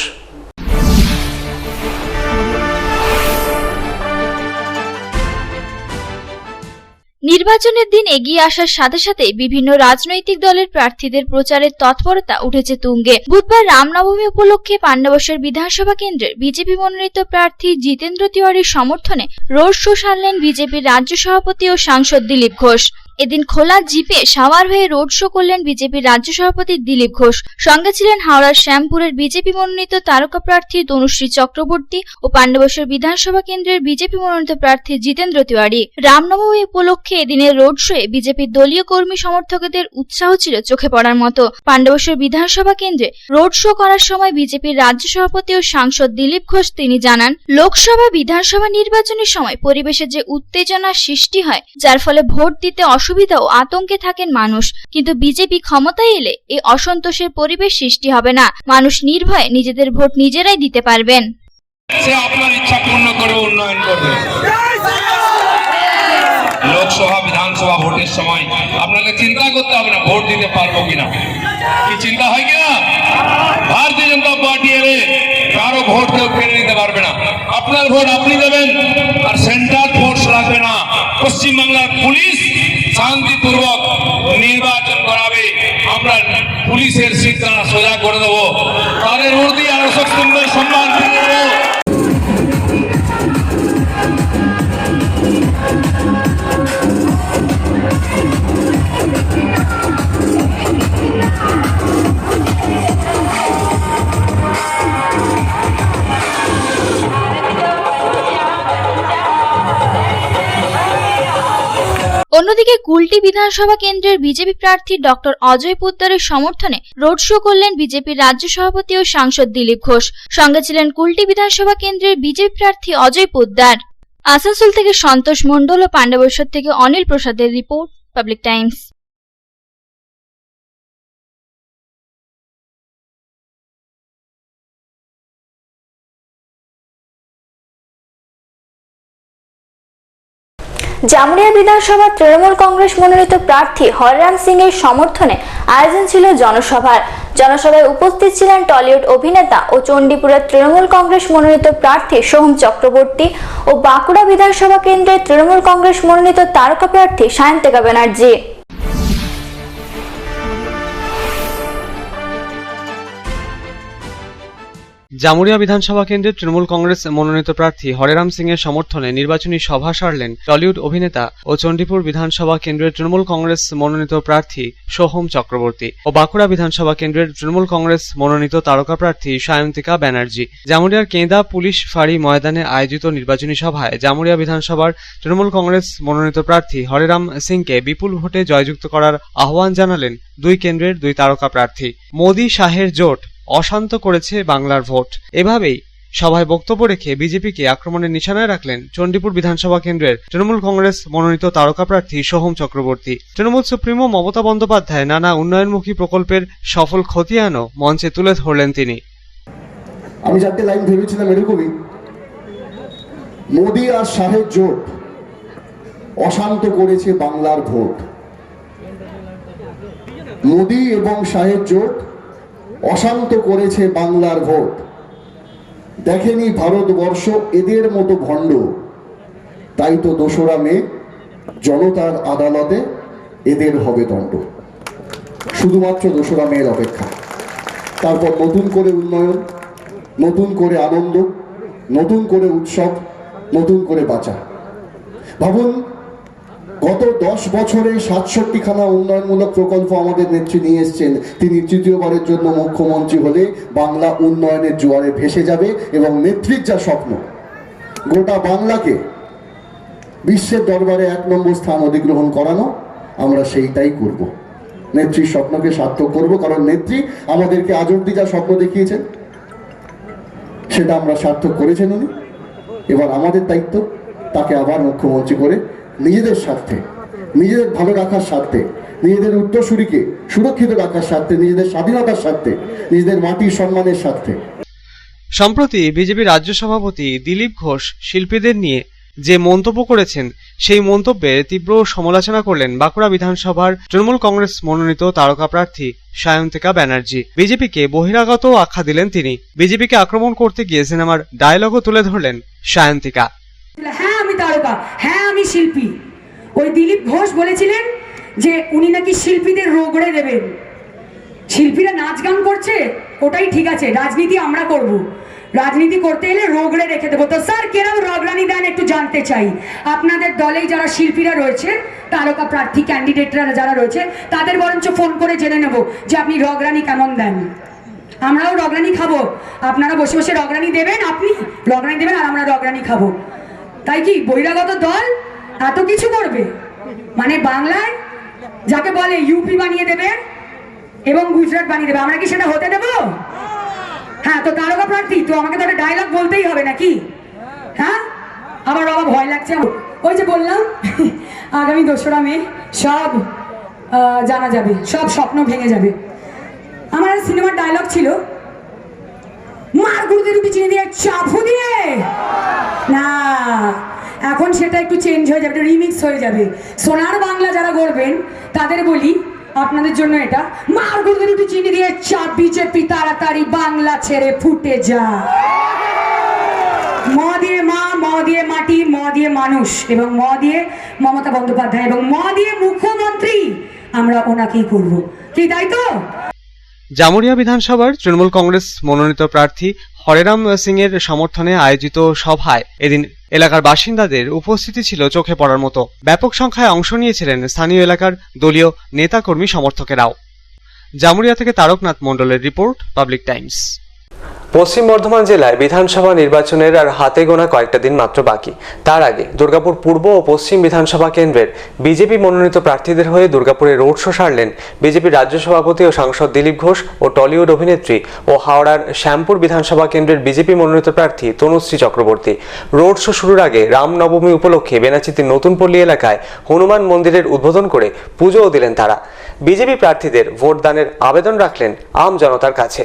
নির্বাচনের দিন এগিয়ে আসার সাথে সাথে বিভিন্ন রাজনৈতিক দলের প্রার্থীদের প্রচারের তৎপরতা উঠেছে তুঙ্গে। বুধবার রামনবমী উপলক্ষে পাণ্ডবেশ্বর বিধানসভা কেন্দ্রের বিজেপি মনোনীত প্রার্থী জিতেন্দ্র তেওয়ারির সমর্থনে রোড শো সারলেন বিজেপির রাজ্য সভাপতি ও সাংসদ দিলীপ ঘোষ। এদিন খোলা জিপে সাওয়ার হয়ে রোড শো করলেন বিজেপির রাজ্য সভাপতি দিলীপ ঘোষ। সঙ্গে ছিলেন হাওড়ার শ্যামপুরের বিজেপি মনোনীত তারকা প্রার্থী তনুশ্রী চক্রবর্তী ও পাণ্ডবেশ্বর বিধানসভা কেন্দ্রের বিজেপি মনোনীত প্রার্থী জিতেন্দ্র তেওয়ারি। রামনবমী উপলক্ষে এদিনের রোড শোয়ে বিজেপির দলীয় কর্মী সমর্থকদের উৎসাহ ছিল চোখে পড়ার মতো। পাণ্ডবেশ্বর বিধানসভা কেন্দ্রে রোড শো করার সময় বিজেপির রাজ্য সভাপতি ও সাংসদ দিলীপ ঘোষ তিনি জানান, লোকসভা বিধানসভা নির্বাচনের সময় পরিবেশে যে উত্তেজনার সৃষ্টি হয়, যার ফলে ভোট দিতে অসুবিধা ও আতঙ্কে থাকেন মানুষ, কিন্তু বিজেপি ক্ষমতায় এলে এই অসন্তোষের পরিবেশ সৃষ্টি হবে না। মানুষ নির্ভয়ে নিজেদের ভোট নিজেরাই দিতে পারবেন। সে আপনার ইচ্ছা পূর্ণ করবে, উন্নয়ন করবে। লোকসভা বিধানসভা ভোটের সময় আপনাকে চিন্তা করতে হবে না ভোট দিতে পারবো কিনা, কি চিন্তা হয় কিনা? ভারতীয় জনতা পার্টি এলে কারো ভোট কেউ কেড়ে নিতে পারবে না। আপনার ভোট আপনি দেবেন, আর সেন্ট্রাল ফোর্স লাগবে না। পশ্চিমবাংলার পুলিশ শান্তিপূর্বক নির্বাচন করাবে, আমরা পুলিশের শিক্ষা সোজা করে দেবো, তাদের উর্দি আরো সুন্দর সম্মান দিয়ে দেবো। অন্যদিকে কুলটি বিধানসভা কেন্দ্রের বিজেপি প্রার্থী ডক্টর অজয় পোদ্দারের সমর্থনে রোড শো করলেন বিজেপির রাজ্য সভাপতি ও সাংসদ দিলীপ ঘোষ। সঙ্গে ছিলেন কুলটি বিধানসভা কেন্দ্রের বিজেপি প্রার্থী অজয় পোদ্দার। আসানসোল থেকে সন্তোষ মণ্ডল ও পাণ্ডবেশ্বর থেকে অনিল প্রসাদের রিপোর্ট, পাবলিক টাইমস। জামুরিয়া বিধানসভা তৃণমূল কংগ্রেস মনোনীত প্রার্থী হরিরাম সিং এর সমর্থনে আয়োজন ছিল জনসভার। জনসভায় উপস্থিত ছিলেন টলিউড অভিনেতা ও চণ্ডীপুরের তৃণমূল কংগ্রেস মনোনীত প্রার্থী সোহম চক্রবর্তী ও বাঁকুড়া বিধানসভা কেন্দ্রের তৃণমূল কংগ্রেস মনোনীত তারকা প্রার্থী সায়ন্তিকা ব্যানার্জি। জামুরিয়া বিধানসভা কেন্দ্রের তৃণমূল কংগ্রেস মনোনীত প্রার্থী হরিরাম সিং এর সমর্থনে নির্বাচনী সভা সারলেন টলিউড অভিনেতা ও চণ্ডীপুর বিধানসভা কেন্দ্রের তৃণমূল কংগ্রেস মনোনীত প্রার্থী সোহম চক্রবর্তী ও বাঁকুড়া বিধানসভা কেন্দ্রের তৃণমূল কংগ্রেস মনোনীত তারকা প্রার্থী সায়ন্তিকা ব্যানার্জি। জামুরিয়ার কেঁদা পুলিশ ফাঁড়ি ময়দানে আয়োজিত নির্বাচনী সভায় জামুরিয়া বিধানসভার তৃণমূল কংগ্রেস মনোনীত প্রার্থী হরিরাম সিংকে বিপুল ভোটে জয়যুক্ত করার আহ্বান জানালেন দুই কেন্দ্রের দুই তারকা প্রার্থী। মোদি শাহের জোট অশান্ত করেছে বাংলার ভোট, এভাবেই সভায় বক্তব্য রেখে বিজেপিকে আক্রমণের নিশানায় রাখলেন চণ্ডীপুর বিধানসভা কেন্দ্রের তৃণমূল কংগ্রেস মনোনীত তারকা প্রার্থী সোহম চক্রবর্তী। তৃণমূল সুপ্রিমো মমতা বন্দ্যোপাধ্যায় নানা উন্নয়নমুখী প্রকল্পের সফল খতিয়ানও মঞ্চে তুলে ধরলেন তিনি। আমি যাতে লাইন ভেবেছিলাম এরকমই, মোদি আর শাহের জোট অশান্ত করেছে বাংলার ভোট। মোদি এবং শাহের জোট অশান্ত করেছে বাংলার ভোট। দেখেনি ভারতবর্ষ এদের মতো ভণ্ড, তাই তো ২রা মে জনতার আদালতে এদের হবে দণ্ড। শুধুমাত্র ২রা মের অপেক্ষা, তারপর নতুন করে উন্নয়ন, নতুন করে আনন্দ, নতুন করে উৎসব, নতুন করে বাঁচা। ভাবুন, গত 10 বছরে ৬৭খানা উন্নয়নমূলক প্রকল্প আমাদের নেত্রী নিয়ে এসছেন। তিনি তৃতীয়বারের জন্য মুখ্যমন্ত্রী হলে বাংলা উন্নয়নের জোয়ারে ভেসে যাবে এবং নেত্রীর যা স্বপ্ন গোটা বাংলাকে বিশ্বের দরবারে 1 নম্বর স্থান অধিগ্রহণ করানো, আমরা সেইটাই করব। নেত্রীর স্বপ্নকে সার্থক করব, কারণ নেত্রী আমাদেরকে আজ অব্দি যা স্বপ্ন দেখিয়েছেন সেটা আমরা সার্থক করেছেন উনি। এবার আমাদের দায়িত্ব তাকে আবার মুখ্যমন্ত্রী করে নিজেদের স্বার্থে, নিজেদের ভালো রাখার স্বার্থে, নিজেদের উত্তরসূরিকে সুরক্ষিত রাখার স্বার্থে, নিজেদের স্বাধীনতার স্বার্থে, নিজেদের মাটির সম্মানের স্বার্থে। সম্প্রতি বিজেপি রাজ্য সভাপতি দিলীপ ঘোষ শিল্পীদের নিয়ে যে মন্তব্য করেছেন সেই মন্তব্যের তীব্র সমালোচনা করলেন বাঁকুড়া বিধানসভার তৃণমূল কংগ্রেস মনোনীত তারকা প্রার্থী সায়ন্তিকা ব্যানার্জি। বিজেপিকে বহিরাগত আখ্যা দিলেন তিনি। বিজেপিকে আক্রমণ করতে গিয়ে সিনেমার ডায়লগও তুলে ধরলেন সায়ন্তিকা। হ্যাঁ আমি তারকা, হ্যাঁ আমি শিল্পী। ওই দিলীপ ঘোষ বলেছিলেন যে উনি নাকি শিল্পীদের রোগড়ে দেবেন। শিল্পীরা নাচ গান করছে ওটাই ঠিক আছে, রাজনীতি আমরা করব। রাজনীতি করতে এলে রোগড়ে রেখে দেবো। তো স্যার কেরম রগড়ানি দেন একটু জানতে চাই। আপনাদের দলেই যারা শিল্পীরা রয়েছে, তারকা প্রার্থী ক্যান্ডিডেটরা যারা রয়েছে, তাদের বরঞ্চ ফোন করে জেনে নেব যে আপনি রগড়ানি কেমন দেন। আমরাও রগড়ানি খাবো, আপনারা বসে বসে রগড়ানি দেবেন, আপনি রগড়ানি দেবেন আর আমরা রগড়ানি খাবো। তাই কি বহিরাগত দল এত কিছু করবে? মানে বাংলায় যাকে বলে ইউপি বানিয়ে দেবে এবং গুজরাট বানিয়ে দেবে, আমরা কি সেটা হতে দেব? হ্যাঁ, তো তারকা প্রার্থী তো আমাকে তো একটা ডায়লগ বলতেই হবে নাকি? হ্যাঁ, আমার বাবা ভয় লাগছে। ওই যে বললাম আগামী 2রা মে সব জানা যাবে, সব স্বপ্ন ভেঙে যাবে। আমার সিনেমার ডায়লগ ছিল মার গুরুদের রুটি চিনি দিয়ে চাফু দিয়ে, না এখন সেটা একটু চেঞ্জ হয়ে যাবে, রিমিক্স হয়ে যাবে। সোনার বাংলা যারা গড়বেন তাদের বলি আপনাদের জন্য এটা, মার গুরুদের রুটি চিনি দিয়ে চাপ, বিজেপি তাড়াতাড়ি বাংলা ছেড়ে ফুটে যা। ম দিয়ে মা, ম দিয়ে মাটি, ম দিয়ে মানুষ, এবং ম দিয়ে মমতা বন্দ্যোপাধ্যায়, এবং ম দিয়ে মুখ্যমন্ত্রী, আমরা ওনাকেই করব। কি তাই তো? জামুরিয়া বিধানসভার তৃণমূল কংগ্রেস মনোনীত প্রার্থী হরেরাম সিং এর সমর্থনে আয়োজিত সভায় এদিন এলাকার বাসিন্দাদের উপস্থিতি ছিল চোখে পড়ার মতো। ব্যাপক সংখ্যায় অংশ নিয়েছিলেন স্থানীয় এলাকার দলীয় নেতাকর্মী সমর্থকেরাও। জামুরিয়া থেকে তারকনাথ মণ্ডলের রিপোর্ট, পাবলিক টাইমস। পশ্চিম বর্ধমান জেলায় বিধানসভা নির্বাচনের আর হাতে গোনা কয়েকটা দিন মাত্র বাকি। তার আগে দুর্গাপুর পূর্ব ও পশ্চিম বিধানসভা কেন্দ্রের বিজেপি মনোনীত প্রার্থীদের হয়ে দুর্গাপুরে রোড শো সারলেন বিজেপির রাজ্য সভাপতি ও সাংসদ দিলীপ ঘোষ ও টলিউড অভিনেত্রী ও হাওড়ার শ্যামপুর বিধানসভা কেন্দ্রের বিজেপি মনোনীত প্রার্থী তনুশ্রী চক্রবর্তী। রোড শো শুরুর আগে রামনবমী উপলক্ষে বেনাচিতির নতুনপল্লী এলাকায় হনুমান মন্দিরের উদ্বোধন করে পুজোও দিলেন তারা। বিজেপি প্রার্থীদের ভোটদানের আবেদন রাখলেন আম জনতার কাছে।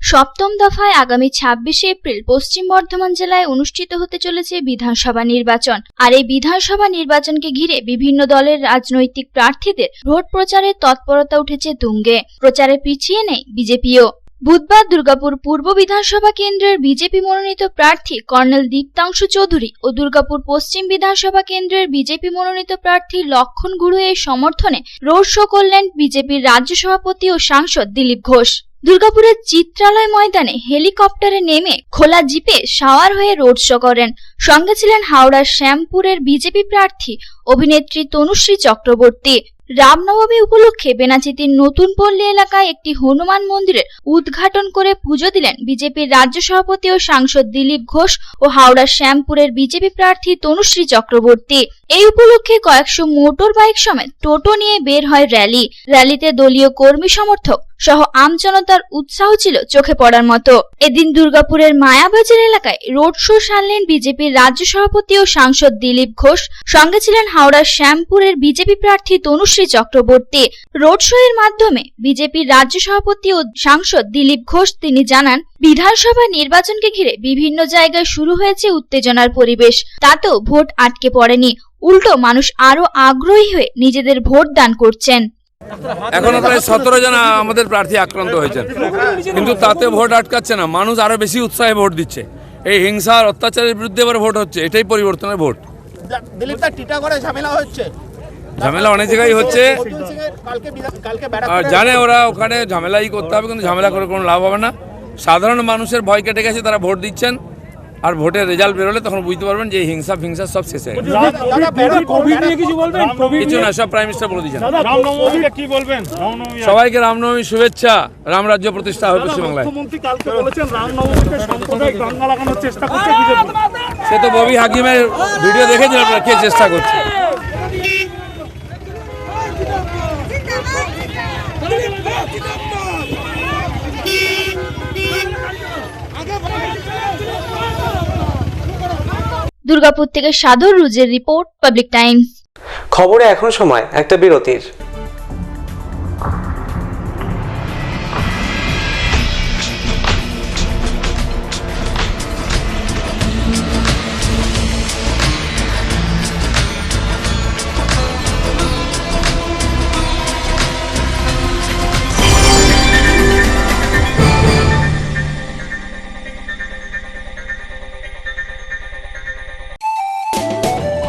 সপ্তম দফায় আগামী 26শে এপ্রিল পশ্চিম বর্ধমান জেলায় অনুষ্ঠিত হতে চলেছে বিধানসভা নির্বাচন। আর এই বিধানসভা নির্বাচনকে ঘিরে বিভিন্ন দলের রাজনৈতিক প্রার্থীদের ভোট প্রচারের তৎপরতা উঠেছে তুঙ্গে। প্রচারে পিছিয়ে নেই বিজেপিও। বুধবার দুর্গাপুর পূর্ব বিধানসভা কেন্দ্রের বিজেপি মনোনীত প্রার্থী কর্নেল দীপ্তাংশু চৌধুরী ও দুর্গাপুর পশ্চিম বিধানসভা কেন্দ্রের বিজেপি মনোনীত প্রার্থী লক্ষণ গুরুয়ের সমর্থনে রোড শো করলেন বিজেপির রাজ্য সভাপতি ও সাংসদ দিলীপ ঘোষ। দুর্গাপুরের চিত্রালয় ময়দানে হেলিকপ্টারে নেমে খোলা জিপে সাওয়ার হয়ে রোড শো করেন। সঙ্গে ছিলেন হাওড়ার শ্যামপুরের বিজেপি প্রার্থী অভিনেত্রী তনুশ্রী চক্রবর্তী। রামনবমী উপলক্ষে বেনাচিতির নতুনপল্লী এলাকায় একটি হনুমান মন্দিরের উদ্ঘাটন করে পুজো দিলেন বিজেপির রাজ্য সভাপতি ও সাংসদ দিলীপ ঘোষ ও হাওড়ার শ্যামপুরের বিজেপি প্রার্থী তনুশ্রী চক্রবর্তী। এই উপলক্ষে কয়েকশো মোটর বাইক সমেত টোটো নিয়ে বের হয় র্যালি। র্যালিতে দলীয় কর্মী সমর্থক সহ আমজনতার উৎসাহ ছিল চোখে পড়ার মতো। এদিন দুর্গাপুরের মায়াবাজার এলাকায় রোড শো সারলেন বিজেপির রাজ্য সভাপতি ও সাংসদ দিলীপ ঘোষ। সঙ্গে ছিলেন হাওড়ার শ্যামপুরের বিজেপি প্রার্থী তনুশ্রী চক্রবর্তী। রোড শো এর মাধ্যমে বিজেপির রাজ্য সভাপতি ও সাংসদ দিলীপ ঘোষ তিনি জানান, বিধানসভা নির্বাচনকে ঘিরে বিভিন্ন জায়গায় শুরু হয়েছে উত্তেজনার পরিবেশ। তাতেও ভোট আটকে পড়েনি, উল্টো মানুষ আরো আগ্রহী হয়ে নিজেদের ভোট দান করছেন। এখনো প্রায় 17 জন আমাদের প্রার্থী আক্রান্ত হয়েছেন, কিন্তু তাতে ভোট আটকাচ্ছে না, মানুষ আরো বেশি উৎসাহে ভোট দিচ্ছে। এই হিংসা আর অত্যাচারের বিরুদ্ধে এবার ভোট হচ্ছে, এটাই পরিবর্তনের ভোট। ঝামেলা অনেক জায়গায় হচ্ছে, আর জানে ওরা ওখানে ঝামেলাই করতে হবে, কিন্তু ঝামেলা করে কোনো লাভ হবে না। সাধারণ মানুষের ভয় কেটে গেছে, তারা ভোট দিচ্ছেন। আর ভোটের রেজাল্ট বেরোলে তখন বুঝতে পারবেন যে হিংসা ফিংসা সব শেষ হয়ে গেছে। কিছু না, সব প্রাইম মিনিস্টার বলে দিচ্ছেন। সবাইকে রামনবমী শুভেচ্ছা। রাম রাজ্য প্রতিষ্ঠা হবে পশ্চিমবাংলায়। সে তো ববি হাকিমের ভিডিও দেখেছেন আপনারা, কে চেষ্টা করছে। দুর্গাপুর থেকে সাদর রুজের রিপোর্ট, পাবলিক টাইমস। খবরে এখন সময় একটা বিরতির।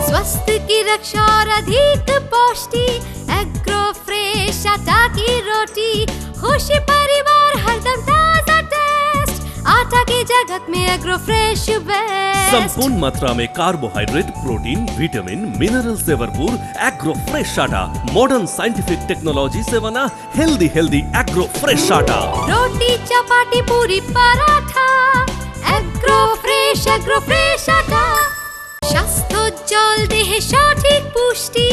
स्वास्थ्य की रक्षा और अधिक पौष्टि, एग्रो फ्रेश आटा की रोटी, खुशी परिवार हरदम ताजा टेस्ट, आटा की जगत में एग्रो फ्रेश बेस्ट। संपूर्ण मात्रा में कार्बोहाइड्रेट, प्रोटीन, विटामिन, मिनरल से भरपूर एग्रो फ्रेश आटा मॉडर्न साइंटिफिक टेक्नोलॉजी से बना हेल्दी एग्रो फ्रेश आटा। रोटी चपाटी पूरी पराठा, एग्रो फ्रेश आटा, স্বাস্থ্যোজ্জ্বল দেহে সঠিক পুষ্টি,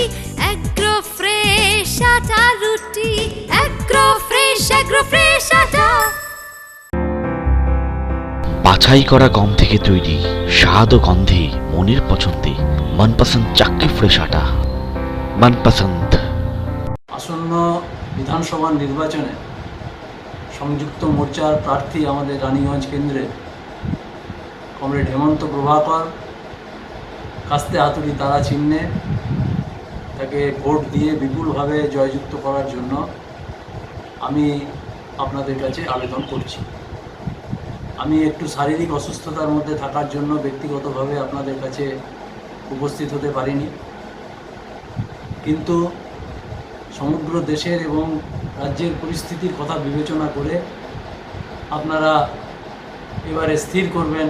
এগ্রো ফ্রেশ আটা রুটি, এগ্রো ফ্রেশ আটা। বাছাই করা গম থেকে তৈরি স্বাদ ও গন্ধে মনের পছন্দে মনপসন্দ চাক্কি ফ্রেশ আটা, মনপসন্দ। আসন্ন বিধানসভা নির্বাচনে সংযুক্ত মোর্চার প্রার্থী আমাদের রানীগঞ্জ কেন্দ্রে কমরেড হেমন্ত প্রভাকর কাস্তে হাতুড়ি তারা চিহ্নে তাকে ভোট দিয়ে বিপুলভাবে জয়যুক্ত করার জন্য আমি আপনাদের কাছে আবেদন করছি। আমি একটু শারীরিক অসুস্থতার মধ্যে থাকার জন্য ব্যক্তিগতভাবে আপনাদের কাছে উপস্থিত হতে পারিনি, কিন্তু সমগ্র দেশের এবং রাজ্যের পরিস্থিতির কথা বিবেচনা করে আপনারা এবারে স্থির করবেন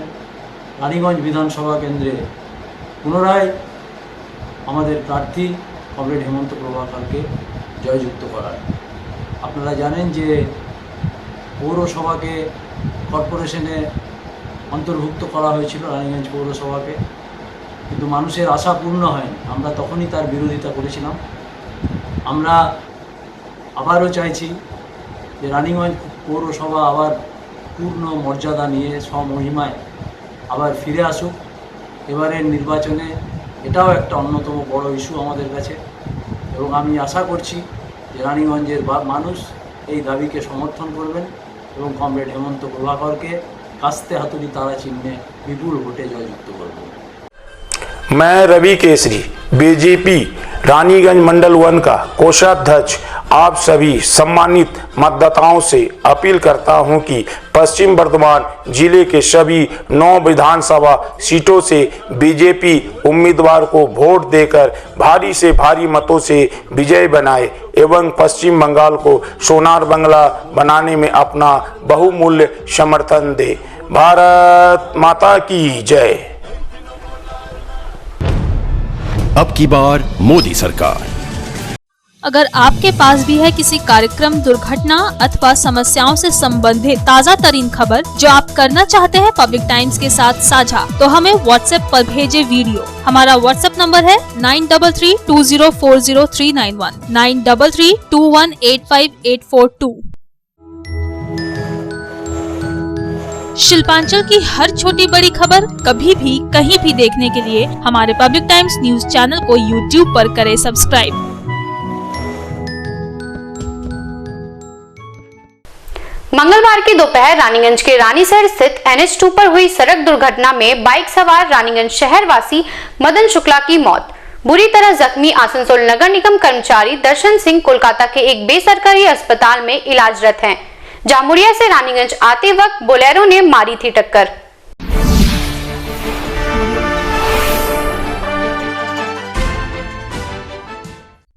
রানীগঞ্জ বিধানসভা কেন্দ্রে পুনরায় আমাদের প্রার্থী কমরেড হেমন্ত প্রভাকরকে জয়যুক্ত করার। আপনারা জানেন যে পৌরসভাকে কর্পোরেশনে অন্তর্ভুক্ত করা হয়েছিল রানীগঞ্জ পৌরসভাকে, কিন্তু মানুষের আশা পূর্ণ হয়নি। আমরা তখনই তার বিরোধিতা করেছিলাম। আমরা আবারও চাইছি যে রানীগঞ্জ পৌরসভা আবার পূর্ণ মর্যাদা নিয়ে স্বমহিমায় আবার ফিরে আসুক। এবারের নির্বাচনে এটাও একটা অন্যতম বড় ইস্যু আমাদের কাছে, এবং আমি আশা করছি যে রানীগঞ্জের মানুষ এই দাবিকে সমর্থন করবেন এবং কমরেড হেমন্ত প্রভাকরকে কাস্তে হাতুড়ি তারা চিহ্নে বিপুল ভোটে জয়যুক্ত করবেন। मैं रवि केसरी बीजेपी रानीगंज मंडल 1 का कोषाध्यक्ष आप सभी सम्मानित मतदाताओं से अपील करता हूं कि पश्चिम बर्धमान जिले के सभी 9 विधानसभा सीटों से बीजेपी उम्मीदवार को वोट देकर भारी से भारी मतों से विजय बनाए एवं पश्चिम बंगाल को सोनार बंगला बनाने में अपना बहुमूल्य समर्थन दे। भारत माता की जय। अब की बार मोदी सरकार। अगर आपके पास भी है किसी कार्यक्रम, दुर्घटना अथवा समस्याओं से संबंधित ताज़ा तरीन खबर जो आप करना चाहते हैं पब्लिक टाइम्स के साथ साझा, तो हमें व्हाट्सएप पर भेजे वीडियो। हमारा व्हाट्सएप नंबर है 9332040391, 9332185842। शिल्पांचल की हर छोटी बड़ी खबर कभी भी कहीं भी देखने के लिए हमारे पब्लिक टाइम्स न्यूज चैनल को यूट्यूब पर करें सब्सक्राइब। मंगलवार की दोपहर रानीगंज के रानीसर स्थित NH2 पर हुई सड़क दुर्घटना में बाइक सवार रानीगंज शहर वासी मदन शुक्ला की मौत। बुरी तरह जख्मी आसनसोल नगर निगम कर्मचारी दर्शन सिंह कोलकाता के एक बेसरकारी अस्पताल में इलाजरत हैं। जामुरिया से रानीगंज आते वक्त बोलेरो ने मारी थी टक्कर।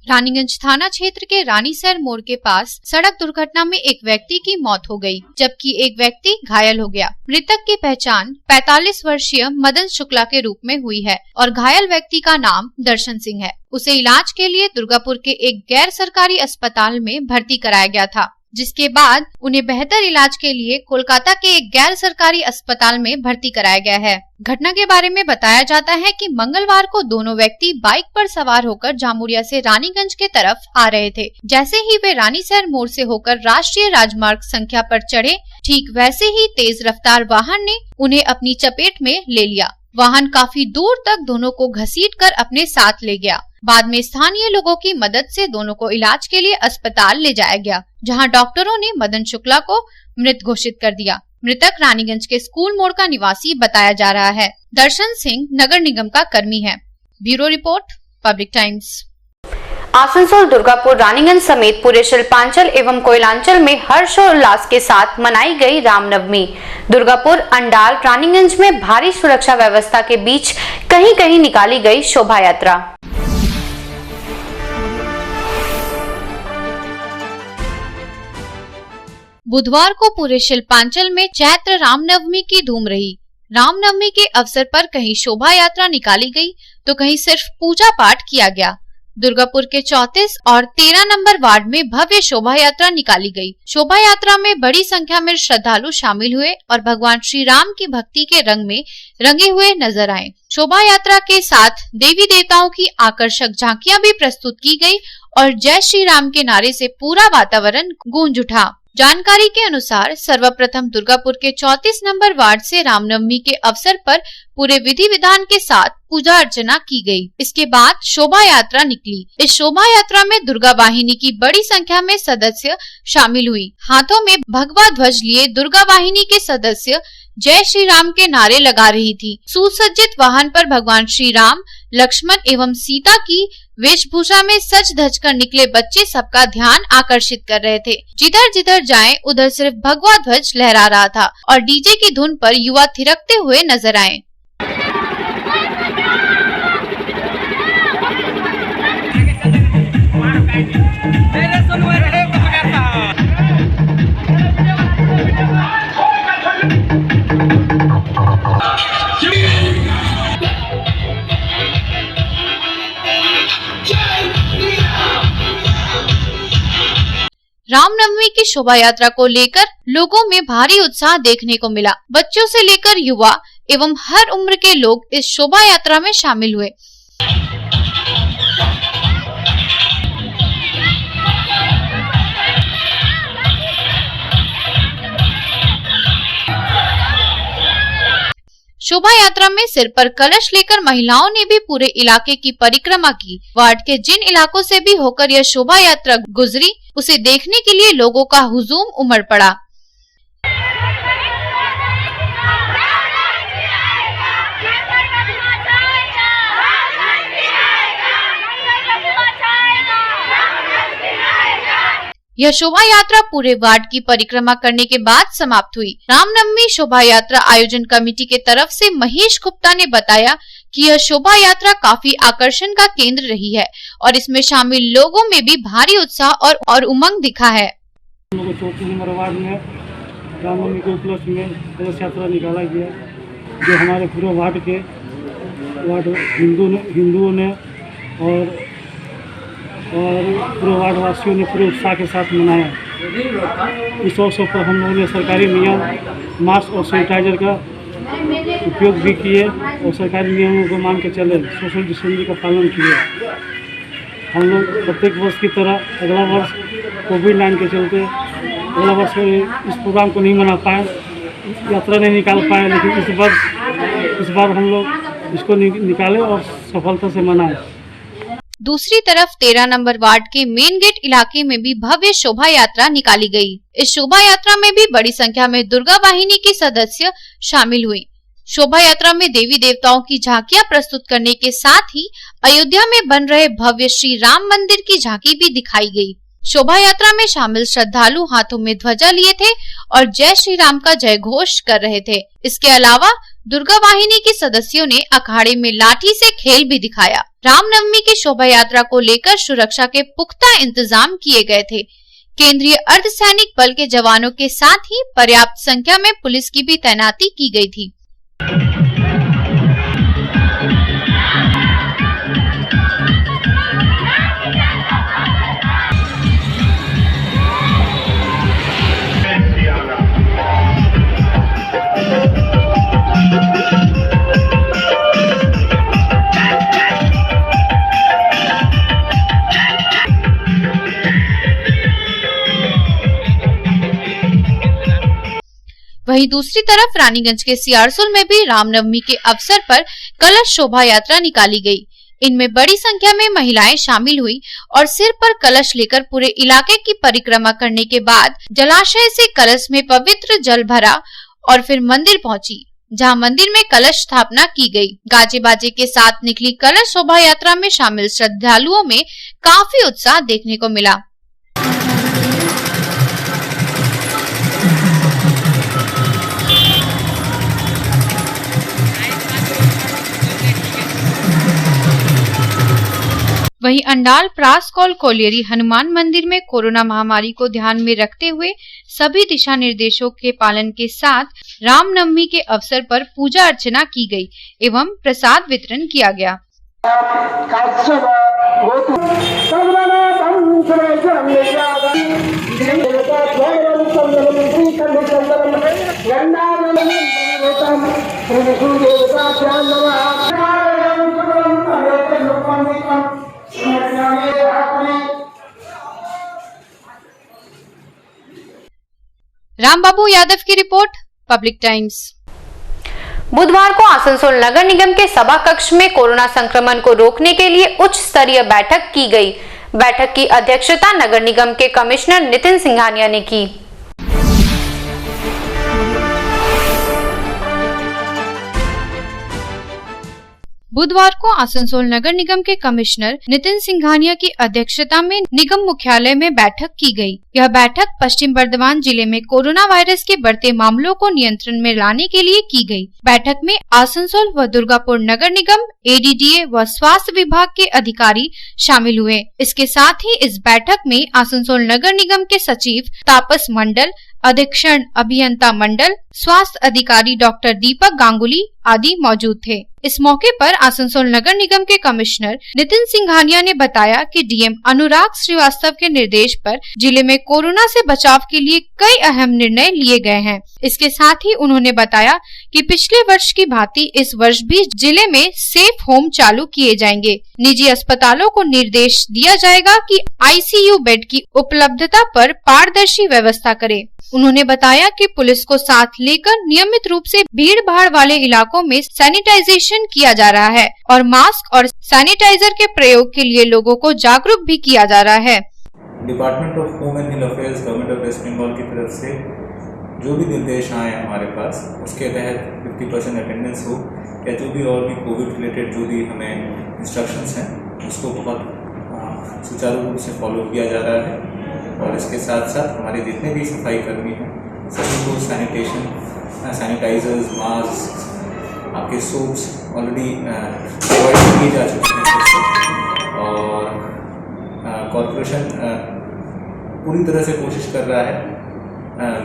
रानीगंज थाना क्षेत्र के रानीसर मोड़ के पास सड़क दुर्घटना में एक व्यक्ति की मौत हो गई, जबकि एक व्यक्ति घायल हो गया। मृतक की पहचान 45 वर्षीय मदन शुक्ला के रूप में हुई है और घायल व्यक्ति का नाम दर्शन सिंह है। उसे इलाज के लिए दुर्गापुर के एक गैर सरकारी अस्पताल में भर्ती कराया गया था। जिसके बाद उन्हें बेहतर इलाज के लिए कोलकाता के एक गैर सरकारी अस्पताल में भर्ती कराया गया है। घटना के बारे में बताया जाता है कि मंगलवार को दोनों व्यक्ति बाइक पर सवार होकर जामुरिया से रानीगंज के तरफ आ रहे थे। जैसे ही वे रानीसर मोड़ से होकर राष्ट्रीय राजमार्ग संख्या पर चढ़े, ठीक वैसे ही तेज रफ्तार वाहन ने उन्हें अपनी चपेट में ले लिया। वाहन काफी दूर तक दोनों को घसीटकर अपने साथ ले गया। बाद में स्थानीय लोगों की मदद से दोनों को इलाज के लिए अस्पताल ले जाया गया, जहां डॉक्टरों ने मदन शुक्ला को मृत घोषित कर दिया। मृतक रानीगंज के स्कूल मोड़ का निवासी बताया जा रहा है। दर्शन सिंह नगर निगम का कर्मी है। Bureau report, public times. Asansol, Durgapur, Raniganj समेत पूरे शिल्पांचल एवं कोयलांचल में हर्षोल्लास के साथ मनाई गई रामनवमी। दुर्गापुर, अंडाल, रानीगंज में भारी सुरक्षा व्यवस्था के बीच कहीं कहीं निकाली गई शोभा यात्रा। बुधवार को पूरे शिल्पांचल में चैत्र रामनवमी की धूम रही। रामनवमी के अवसर पर कहीं शोभा यात्रा निकाली गई तो कहीं सिर्फ पूजा पाठ किया गया। दुर्गापुर के 34 और 13 नंबर वार्ड में भव्य शोभा यात्रा निकाली गई। शोभा यात्रा में बड़ी संख्या में श्रद्धालु शामिल हुए और भगवान श्री राम की भक्ति के रंग में रंगे हुए नजर आए। शोभा यात्रा के साथ देवी देवताओं की आकर्षक झांकियां भी प्रस्तुत की गई और जय श्री राम के नारे से पूरा वातावरण गूंज उठा। जानकारी के अनुसार सर्वप्रथम दुर्गापुर के 34 नंबर वार्ड से रामनवमी के अवसर पर पूरे विधि विधान के साथ पूजा अर्चना की गई। इसके बाद शोभा यात्रा निकली। इस शोभा यात्रा में दुर्गा वाहिनी की बड़ी संख्या में सदस्य शामिल हुई। हाथों में भगवा ध्वज लिए दुर्गा वाहिनी के सदस्य जय श्री राम के नारे लगा रही थी। सुसज्जित वाहन पर भगवान श्री राम, लक्ष्मण एवं सीता की वेशभूषा में सज धज कर निकले बच्चे सबका ध्यान आकर्षित कर रहे थे। जिधर जिधर जाएं उधर सिर्फ भगवा ध्वज लहरा रहा था और डीजे की धुन पर युवा थिरकते हुए नजर आए। रामनवमी की शोभा यात्रा को लेकर लोगों में भारी उत्साह देखने को मिला। बच्चों से लेकर युवा एवं हर उम्र के लोग इस शोभा यात्रा में शामिल हुए। शोभा यात्रा में सिर पर कलश लेकर महिलाओं ने भी पूरे इलाके की परिक्रमा की। वार्ड के जिन इलाकों से भी होकर यह शोभा यात्रा गुजरी, उसे देखने के लिए लोगों का हुजूम उमड़ पड़ा। यह शोभा यात्रा पूरे वार्ड की परिक्रमा करने के बाद समाप्त हुई। रामनवमी शोभा यात्रा आयोजन कमेटी के तरफ से महेश गुप्ता ने बताया कि यह शोभा यात्रा काफी आकर्षण का केंद्र रही है और इसमें शामिल लोगों में भी भारी उत्साह और उमंग दिखा है। 34 नंबर वार्ड में रामनवमी के उपलक्ष्य में कलश यात्रा निकाला गया, जो हमारे पूरे वार्ड के हिंदुओं ने और पूरे वार्ड वासियों ने पूरे उत्साह के साथ मनाया। इस अवसर पर हम लोगों ने सरकारी नियम, मास्क और सैनिटाइजर का उपयोग भी किए और सरकारी नियमों को मान के चले, सोशल डिस्टेंसिंग का पालन किए। हम लोग प्रत्येक वर्ष की तरह अगला वर्ष कोविड-19 के चलते अगला वर्ष इस प्रोग्राम को नहीं मना पाए, यात्रा नहीं निकाल पाए, लेकिन इस बार हम लोग इसको निकाले और सफलता से मनाए। दूसरी तरफ 13 नंबर वार्ड के मेन गेट इलाके में भी भव्य शोभा यात्रा निकाली गई। इस शोभा यात्रा में भी बड़ी संख्या में दुर्गा वाहिनी के सदस्य शामिल हुए। शोभा यात्रा में देवी देवताओं की झांकियां प्रस्तुत करने के साथ ही अयोध्या में बन रहे भव्य श्री राम मंदिर की झांकी भी दिखाई गई। शोभा यात्रा में शामिल श्रद्धालु हाथों में ध्वजा लिए थे और जय श्री राम का जय घोष कर रहे थे। इसके अलावा दुर्गा वाहिनी के सदस्यों ने अखाड़े में लाठी से खेल भी दिखाया। रामनवमी की शोभा यात्रा को लेकर सुरक्षा के पुख्ता इंतजाम किए गए थे। केंद्रीय अर्धसैनिक बल के जवानों के साथ ही पर्याप्त संख्या में पुलिस की भी तैनाती की गई थी। वहीं दूसरी तरफ रानीगंज के सियारसुल में भी रामनवमी के अवसर पर कलश शोभा यात्रा निकाली गई। इनमें बड़ी संख्या में महिलाएं शामिल हुई और सिर पर कलश लेकर पूरे इलाके की परिक्रमा करने के बाद जलाशय से कलश में पवित्र जल भरा और फिर मंदिर पहुंची, जहां मंदिर में कलश स्थापना की गई। गाजे बाजे के साथ निकली कलश शोभा यात्रा में शामिल श्रद्धालुओं में काफी उत्साह देखने को मिला। वहीं अंडाल प्रासकौल कोलियरी हनुमान मंदिर में कोरोना महामारी को ध्यान में रखते हुए सभी दिशा निर्देशों के पालन के साथ रामनवमी के अवसर पर पूजा अर्चना की गई एवं प्रसाद वितरण किया गया। रामबाबू यादव की रिपोर्ट, पब्लिक टाइम्स। बुधवार को आसनसोल नगर निगम के सभा कक्ष में कोरोना संक्रमण को रोकने के लिए उच्च स्तरीय बैठक की गई। बैठक की अध्यक्षता नगर निगम के कमिश्नर नितिन सिंघानिया ने की। बुधवार को आसनसोल नगर निगम के कमिश्नर नितिन सिंघानिया की अध्यक्षता में निगम मुख्यालय में बैठक की गई। यह बैठक पश्चिम बर्धमान जिले में कोरोना वायरस के बढ़ते मामलों को नियंत्रण में लाने के लिए की गई। बैठक में आसनसोल व दुर्गापुर नगर निगम, एडीडीए व स्वास्थ्य विभाग के अधिकारी शामिल हुए। इसके साथ ही इस बैठक में आसनसोल नगर निगम के सचिव तापस मंडल, अधीक्षण अभियंता मंडल, स्वास्थ्य अधिकारी डॉक्टर दीपक गांगुली आदि मौजूद थे। इस मौके पर आसनसोल नगर निगम के कमिश्नर नितिन सिंघानिया ने बताया कि डीएम अनुराग श्रीवास्तव के निर्देश पर जिले में कोरोना से बचाव के लिए कई अहम निर्णय लिए गए हैं। इसके साथ ही उन्होंने बताया कि पिछले वर्ष की भांति इस वर्ष भी जिले में सेफ होम चालू किए जाएंगे। निजी अस्पतालों को निर्देश दिया जाएगा कि आईसीयू बेड की उपलब्धता पर पारदर्शी व्यवस्था करे। उन्होंने बताया कि पुलिस को साथ लेकर नियमित रूप से भीड़ भाड़ वाले इलाकों में सैनिटाइजेशन किया जा रहा है और मास्क और सैनिटाइजर के प्रयोग के लिए लोगों को जागरूक भी किया जा रहा है। Department of home and health affairs government of West Bengal की तरफ से जो भी निर्देश आए हमारे पास, उसके तहत 50% अटेंडेंस हो या जो भी और भी कोविड रिलेटेड जो भी हमें इंस्ट्रक्शंस हैं उसको बहुत सुचारू रूप से फॉलो किया जा रहा है। और इसके साथ साथ हमारे जितने भी सफाई कर्मी हैं सभी को सैनिटाइजर्स, मास्क, आपके सोप्स ऑलरेडी प्रोवाइड किए जा चुके हैं। और कॉर्पोरेशन पूरी तरह से कोशिश कर रहा है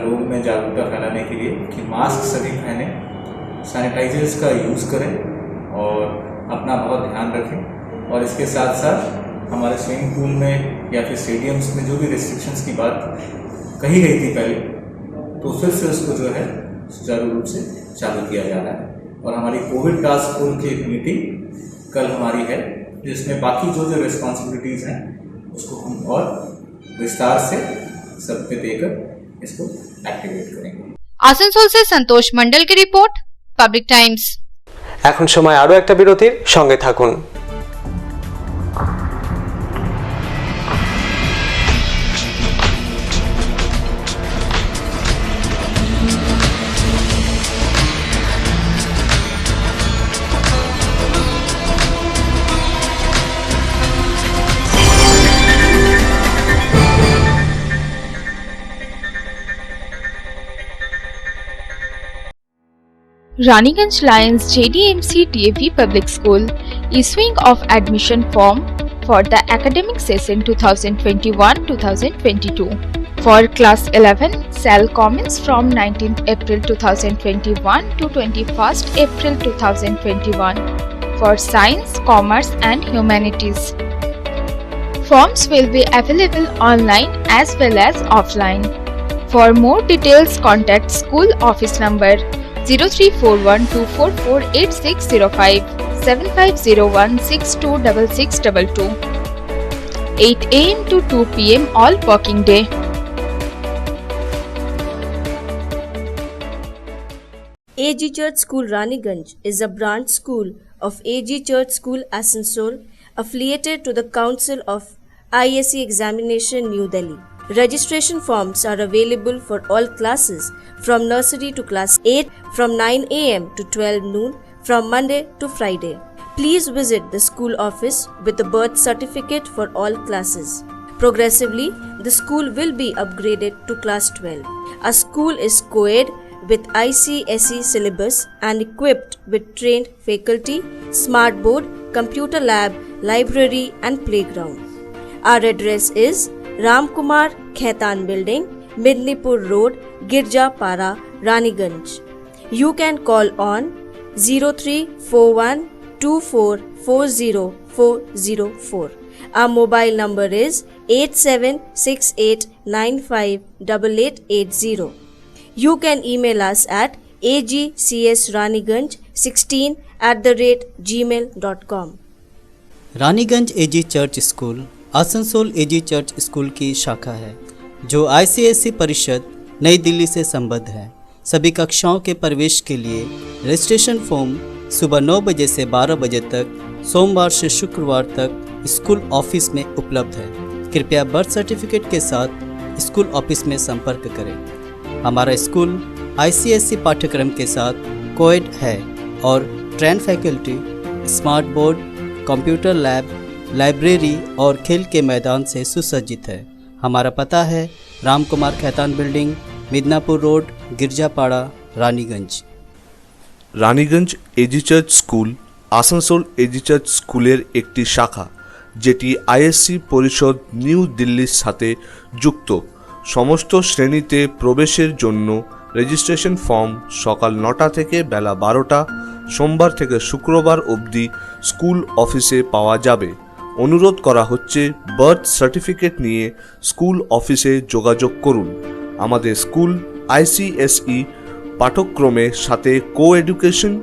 लोगों में जागरूकता फैलाने के लिए कि मास्क सभी पहने, सैनिटाइजर्स का यूज़ करें और अपना बहुत ध्यान रखें। और इसके साथ साथ हमारे स्विमिंग पूल में या फिर स्टेडियम्स में जो भी रिस्ट्रिक्शंस की बात कही गई थी पहले, तो फिर से उसको जो है सुचारू रूप से चालू किया जा रहा है। और हमारी कोविड टास्क फोर्स की एक मीटिंग कल हमारी है, जिसमें बाकी जो रिस्पॉन्सिबिलिटीज़ हैं उसको हम और विस्तार से सब पे देकर इसको एक्टिवेट करेंगे। आसनसोल से संतोष मंडल की रिपोर्ट, पब्लिक टाइम्स। এখন সময় আরো একটা বিরতির, সঙ্গে থাকুন। Raniganj Lions JDMC TAV Public School issuing of admission form for the academic session 2021-2022. For class 11, shall commence from 19th April 2021 to 21st April 2021 for science, commerce and humanities. Forms will be available online as well as offline. For more details, contact school office number 0341244865 7501626622 8 AM to 2 PM all working day. AG Church School Raniganj is a branch school of AG Church School Asansol, affiliated to the Council of ISC Examination New Delhi. Registration forms are available for all classes from nursery to class 8 from 9 am to 12 noon from Monday to Friday. Please visit the school office with a birth certificate for all classes. Progressively, the school will be upgraded to class 12. Our school is co-ed with ICSE syllabus and equipped with trained faculty, smart board, computer lab, library and playground. Our address is Ramkumar Khaitan Building, Midnipur Road, Girjapara, Raniganj. You can call on 0341 2440 Our mobile number is 8768958880. You can email us at agcsraniganj16@gmail.com. Raniganj AG church school Asansol AG church school की शाखा है जो ICSE परिषद नई दिल्ली से संबद्ध है। सभी कक्षाओं के प्रवेश के लिए रजिस्ट्रेशन फॉर्म सुबह 9 बजे से 12 बजे तक सोमवार से शुक्रवार तक स्कूल ऑफिस में उपलब्ध है। कृपया बर्थ सर्टिफिकेट के साथ स्कूल ऑफिस में संपर्क करें। हमारा स्कूल ICSE पाठ्यक्रम के साथ कोएड है और train faculty, smart board, computer lab, library और खेल के मैदान से सुसज्जित है। हमारा पता है Ramkumar Khaitan building, Midnapore road, Girjapara, Raniganj. Raniganj AG church school Asansol AG church স্কুলের একটি শাখা যেটি ISC পরিষদ নিউ দিল্লির সাথে যুক্ত। সমস্ত শ্রেণীতে প্রবেশের জন্য রেজিস্ট্রেশন ফর্ম সকাল 9টা থেকে বেলা 12টা সোমবার থেকে শুক্রবার অবধি স্কুল অফিসে পাওয়া যাবে। অনুরোধ করা হচ্ছে বার্থ সার্টিফিকেট নিয়ে স্কুল অফিসে যোগাযোগ করুন। আমাদের স্কুল ICSE পাঠ্যক্রমের সাথে কো-এডুকেশন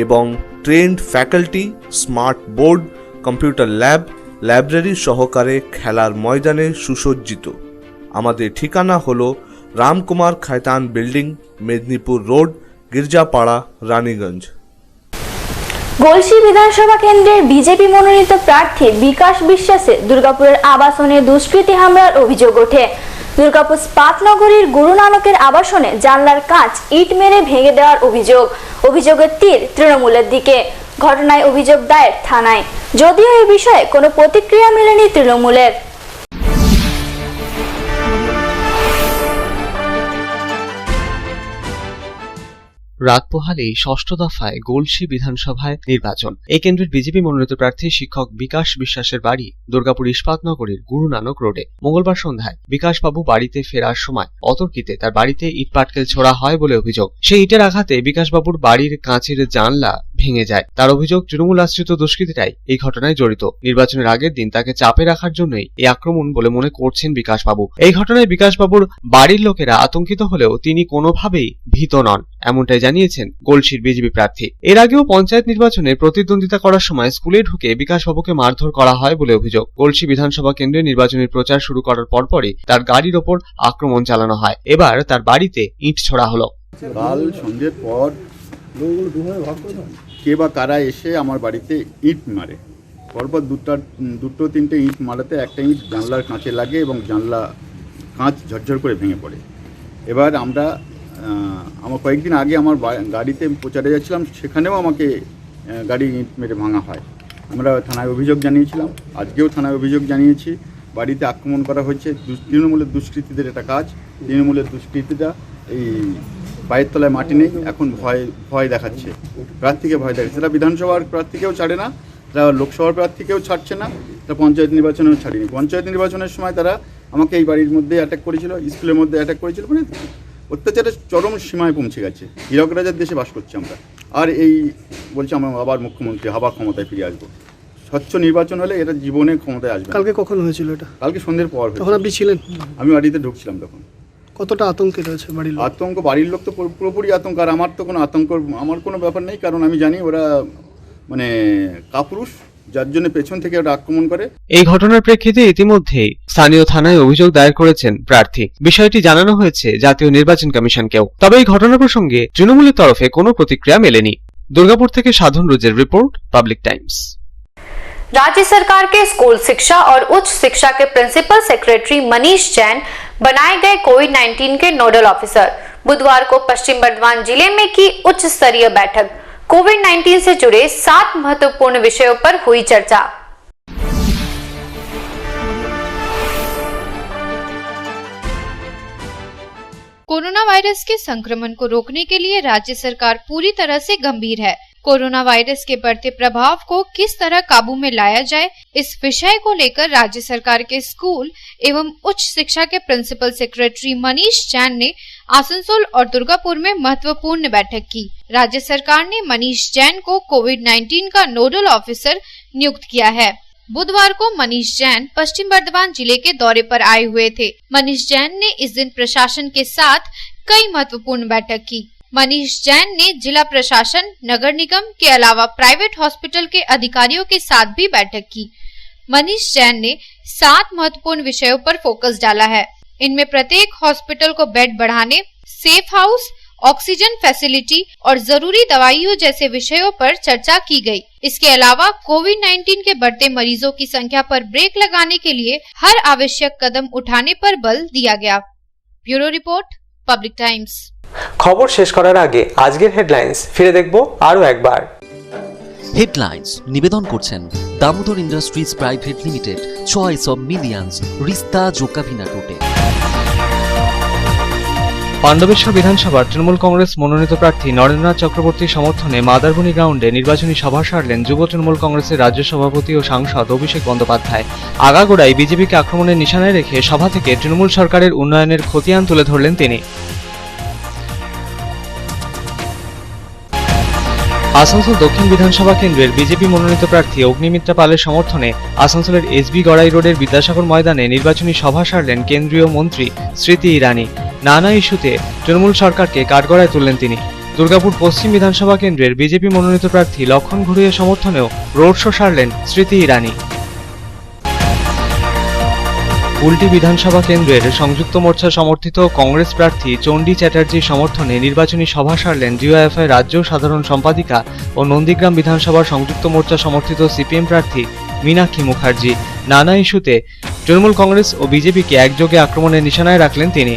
এবং trend faculty, smart board, computer lab, library সহকারে খেলার ময়দানে সুসজ্জিত। আমাদের ঠিকানা হলো রামকুমার খায়তান বিল্ডিং, মেদিনীপুর রোড, गिरजापाड़ा, रानीगंज। গলসি বিধানসভা কেন্দ্রের বিজেপি মনোনীত প্রার্থী বিকাশ বিশ্বাসের দুর্গাপুরের আবাসনে দুষ্কৃতী হামলার অভিযোগ ওঠে। দুর্গাপুর স্পাতনগরীর গুরু নানকের আবাসনে জানলার কাঁচ ইট মেরে ভেঙে দেওয়ার অভিযোগ। অভিযোগের তীর তৃণমূলের দিকে। ঘটনায় অভিযোগ দায়ের থানায়, যদিও এই বিষয়ে কোনো প্রতিক্রিয়া মেলেনি তৃণমূলের। রাত পোহালেই ষষ্ঠ দফায় গলসি বিধানসভায় নির্বাচন। এই কেন্দ্রের বিজেপি মনোনীত প্রার্থী শিক্ষক বিকাশ বিশ্বাসের বাড়ি দুর্গাপুর ইস্পাতনগরীর গুরু নানক রোডে। মঙ্গলবার সন্ধ্যায় বিকাশবাবু বাড়িতে ফেরার সময় অতর্কিতে তার বাড়িতে ইট পাটকেল ছোড়া হয় বলে অভিযোগ। সেই ইটের আঘাতে বিকাশবাবুর বাড়ির কাঁচের জানলা ভেঙে যায়। তার অভিযোগ তৃণমূল আশ্রিত দুষ্কৃতীরাই এই ঘটনায় জড়িত। নির্বাচনের আগের দিন তাকে চাপে রাখার জন্যই এই আক্রমণ বলে মনে করছেন বিকাশবাবু। এই ঘটনায় বিকাশবাবুর বাড়ির লোকেরা আতঙ্কিত হলেও তিনি কোনোভাবেই ভীত নন, এমনটাই জানিয়েছেন গলসির বিজেপি প্রার্থী। এর আগেও পঞ্চায়েত নির্বাচনে প্রতিদ্বন্দ্বিতা করার সময় স্কুলে ঢুকে বিকাশবাবুকে মারধর করা হয় বলে অভিযোগ। গলসি বিধানসভা কেন্দ্রে নির্বাচনের প্রচার শুরু করার পরপরই তার গাড়ির ওপর আক্রমণ চালানো হয়। এবার তার বাড়িতে ইট ছোড়া হলো। কাল সন্ধ্যের পর কে বা কারা এসে আমার বাড়িতে ইট মারে। পরপর দুটো তিনটে ইট মারাতে একটা ইট জানলার কাঁচে লাগে এবং জানলা কাঁচ ঝরঝর করে ভেঙে পড়ে। এবার আমার কয়েকদিন আগে আমার গাড়িতে প্রচারে যাচ্ছিলাম, সেখানেও আমাকে গাড়ি ইট মেরে ভাঙা হয়। আমরা থানায় অভিযোগ জানিয়েছিলাম, আজকেও থানায় অভিযোগ জানিয়েছি। বাড়িতে আক্রমণ করা হয়েছে। তৃণমূলের দুষ্কৃতীদের এটা কাজ। তৃণমূলের দুষ্কৃতীরা এই পায়ের তলায় মাটি নেই, এখন ভয় দেখাচ্ছে, প্রার্থীকে ভয় দেখাচ্ছে। তারা বিধানসভার প্রার্থীকেও ছাড়ে না, তারা লোকসভার প্রার্থীকেও ছাড়ছে না, তারা পঞ্চায়েত নির্বাচনেও ছাড়েনি। পঞ্চায়েত নির্বাচনের সময় তারা আমাকে এই বাড়ির মধ্যে অ্যাটাক করেছিল, স্কুলের মধ্যে অ্যাটাক করেছিল। মানে অত্যাচারের চরম সীমায় পৌঁছে গেছে। হীরক রাজার দেশে বাস করছি আমরা। আর এই বলছে আমরা আবার মুখ্যমন্ত্রী আবার ক্ষমতায় ফিরে আসবো। স্বচ্ছ নির্বাচন হলে এটা জীবনে ক্ষমতায় আসবে। কালকে কখন হয়েছিল এটা? কালকে সন্ধ্যের পর। তখন আপনি ছিলেন? আমি বাড়িতে ঢুকছিলাম তখন। কতটা আতঙ্কে রয়েছে বাড়ির লোক? আতঙ্ক, বাড়ির লোক তো পুরোপুরি আতঙ্ক। আর আমার তো কোনো আতঙ্ক, আমার কোনো ব্যাপার নেই, কারণ আমি জানি ওরা মানে কাপুরুষ যার জন্য পেছন থেকে ওরা আক্রমণ করে। এই ঘটনার প্রেক্ষিতে ইতিমধ্যেই স্থানীয় থানায় অভিযোগ দায়ের করেছেন প্রার্থী। বিষয়টি জানানো হয়েছে জাতীয় নির্বাচন কমিশনকেও। তবে এই ঘটনা প্রসঙ্গে তৃণমূলের তরফে কোনো প্রতিক্রিয়া মেলেনি। দুর্গাপুর থেকে সাধন রোজের রিपोर्ट, पब्लिक टाइम्स। राज्य सरकार के स्कूल शिक्षा और उच्च शिक्षा के प्रिंसिपल सेक्रेटरी मनीष जैन बनाए गए कोविड-19 के नोडल ऑफिसर। बुधवार को पश्चिम बर्धमान जिले में की उच्च स्तरीय बैठक। कोविड-19 से जुड़े 7 महत्वपूर्ण विषयों पर हुई चर्चा। कोरोना वायरस के संक्रमण को रोकने के लिए राज्य सरकार पूरी तरह से गंभीर है। कोरोना वायरस के बढ़ते प्रभाव को किस तरह काबू में लाया जाए, इस विषय को लेकर राज्य सरकार के स्कूल एवं उच्च शिक्षा के प्रिंसिपल सेक्रेटरी मनीष जैन ने आसनसोल और दुर्गापुर में महत्वपूर्ण बैठक की। राज्य सरकार ने मनीष जैन को कोविड-19 का नोडल ऑफिसर नियुक्त किया है। बुधवार को मनीष जैन पश्चिम बर्धमान जिले के दौरे पर आए हुए थे। मनीष जैन ने इस दिन प्रशासन के साथ कई महत्वपूर्ण बैठक की। मनीष जैन ने जिला प्रशासन, नगर निगम के अलावा प्राइवेट हॉस्पिटल के अधिकारियों के साथ भी बैठक की। मनीष जैन ने 7 महत्वपूर्ण विषयों पर फोकस डाला है। इनमें प्रत्येक हॉस्पिटल को बेड बढ़ाने, सेफ हाउस, ऑक्सीजन फैसिलिटी और जरूरी दवाइयों जैसे विषयों पर चर्चा की गई। इसके अलावा कोविड-19 के बढ़ते मरीजों की संख्या पर ब्रेक लगाने के लिए हर आवश्यक कदम उठाने पर बल दिया गया। Bureau report, public times. খবর শেষ করার আগে আজকের হেডলাইন্স ফিরে দেখব আরো একবার। হেডলাইন্স নিবেদন করছেন Damodar industries private limited, choice of millions, রিস্তা জোকাভিনা টোটে। পাণ্ডবেশ্বর বিধানসভার তৃণমূল কংগ্রেস মনোনীত প্রার্থী নরেন্দ্রনাথ চক্রবর্তীর সমর্থনে মাদারবনি গ্রাউন্ডে নির্বাচনী সভা সারলেন যুব তৃণমূল কংগ্রেসের রাজ্য সভাপতি ও সাংসদ অভিষেক বন্দ্যোপাধ্যায়। আগাগোড়াই বিজেপিকে আক্রমণের নিশানায় রেখে সভা থেকে তৃণমূল সরকারের উন্নয়নের খতিয়ান তুলে ধরলেন তিনি। আসানসোল দক্ষিণ বিধানসভা কেন্দ্রের বিজেপি মনোনীত প্রার্থী অগ্নিমিত্রা পালের সমর্থনে আসানসোলের এসবি গড়াই রোডের বিদ্যাসাগর ময়দানে নির্বাচনী সভা সারলেন কেন্দ্রীয় মন্ত্রী স্মৃতি ইরানি। নানা ইস্যুতে তৃণমূল সরকারকে কাঠগড়ায় তুললেন তিনি। দুর্গাপুর পশ্চিম বিধানসভা কেন্দ্রের বিজেপি মনোনীত প্রার্থী লক্ষণ ঘুরিয়ে সমর্থনেও রোড শো সারলেন স্মৃতি ইরানি। কুলটি বিধানসভা কেন্দ্রের সংযুক্ত মোর্চা সমর্থিত কংগ্রেস প্রার্থী চণ্ডী চ্যাটার্জির সমর্থনে নির্বাচনী সভা সারলেন ডিওএফআই রাজ্য সাধারণ সম্পাদিকা ও নন্দীগ্রাম বিধানসভার সংযুক্ত মোর্চা সমর্থিত সিপিএম প্রার্থী মীনাক্ষী মুখার্জি। নানা ইস্যুতে তৃণমূল কংগ্রেস ও বিজেপিকে একযোগে আক্রমণের নিশানায় রাখলেন তিনি।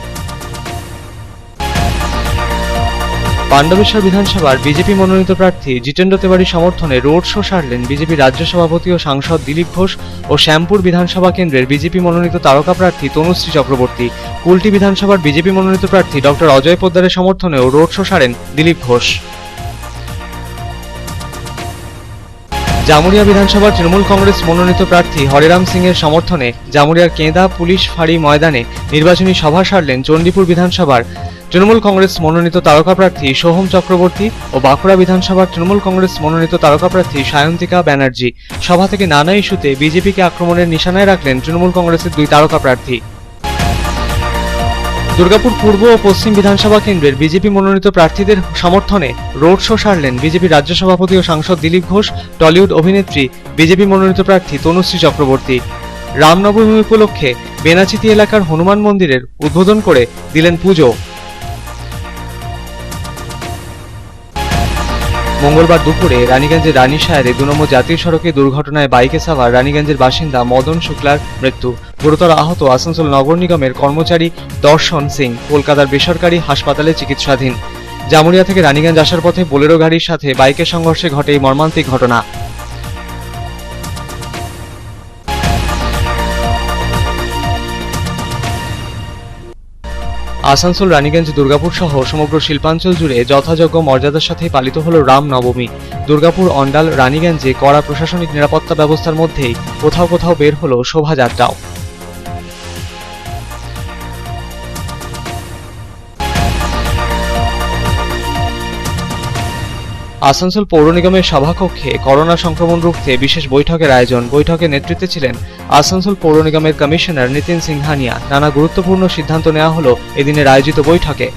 পাণ্ডবেশ্বর বিধানসভার বিজেপি মনোনীত প্রার্থী জিতেন্দ্র তেওয়ারির সমর্থনে রোড শো সারলেন বিজেপি রাজ্য সভাপতি ও সাংসদ দিলীপ ঘোষ ও শ্যামপুর বিধানসভা কেন্দ্রের বিজেপি মনোনীত তারকা প্রার্থী তনুশ্রী চক্রবর্তী। কুলটি বিধানসভার বিজেপি মনোনীত প্রার্থী ডক্টর অজয় পোদ্দারের সমর্থনেও রোড শো সারেন দিলীপ ঘোষ। জামুরিয়া বিধানসভার তৃণমূল কংগ্রেস মনোনীত প্রার্থী হরিরাম সিং এর সমর্থনে জামুরিয়ার কেঁদা পুলিশ ফাঁড়ি ময়দানে নির্বাচনী সভা সারলেন চণ্ডীপুর বিধানসভার তৃণমূল কংগ্রেস মনোনীত তারকা প্রার্থী সোহম চক্রবর্তী ও বাঁকুড়া বিধানসভার তৃণমূল কংগ্রেস মনোনীত তারকা প্রার্থী সায়ন্তিকা ব্যানার্জি। সভা থেকে নানা ইস্যুতে বিজেপিকে আক্রমণের নিশানায় রাখলেন তৃণমূল কংগ্রেসের 2 তারকা প্রার্থী। দুর্গাপুর পূর্ব ও পশ্চিম বিধানসভা কেন্দ্রের বিজেপি মনোনীত প্রার্থীদের সমর্থনে রোড শো সারলেন বিজেপি রাজ্য সভাপতি ও সাংসদ দিলীপ ঘোষ, টলিউড অভিনেত্রী বিজেপি মনোনীত প্রার্থী তনুশ্রী চক্রবর্তী। রামনবমী উপলক্ষে বেনাচিতি এলাকার হনুমান মন্দিরের উদ্বোধন করে দিলেন পুজো। মঙ্গলবার দুপুরে রানীগঞ্জের রানীশায়ারে 2 নম্বর জাতীয় সড়কে দুর্ঘটনায় বাইকে সাওয়ার রানীগঞ্জের বাসিন্দা মদন শুক্লার মৃত্যু। গুরুতর আহত আসানসোল নগর নিগমের কর্মচারী দর্শন সিং কলকাতার বেসরকারি হাসপাতালে চিকিৎসাধীন। জামুরিয়া থেকে রানীগঞ্জ আসার পথে বোলেরো গাড়ির সাথে বাইকের সংঘর্ষে ঘটে এই মর্মান্তিক ঘটনা। আসানসোল, রানীগঞ্জ, দুর্গাপুর সহ সমগ্র শিল্পাঞ্চল জুড়ে যথাযোগ্য মর্যাদার সাথে পালিত হল রাম নবমী। দুর্গাপুর, অন্ডাল, রানীগঞ্জে কড়া প্রশাসনিক নিরাপত্তা ব্যবস্থার মধ্যেই কোথাও কোথাও বের হল শোভাযাত্রাও। আসানসোল পৌর নিগমের সভাকক্ষে করোনা সংক্রমণ রুখতে বিশেষ বৈঠকের আয়োজন। বৈঠকে নেতৃত্বে ছিলেন আসানসোল পৌর নিগমের কমিশনার নিতিন সিংহানিয়া। নানা গুরুত্বপূর্ণ সিদ্ধান্ত নেওয়া হলো এদিনের আয়োজিত বৈঠকে।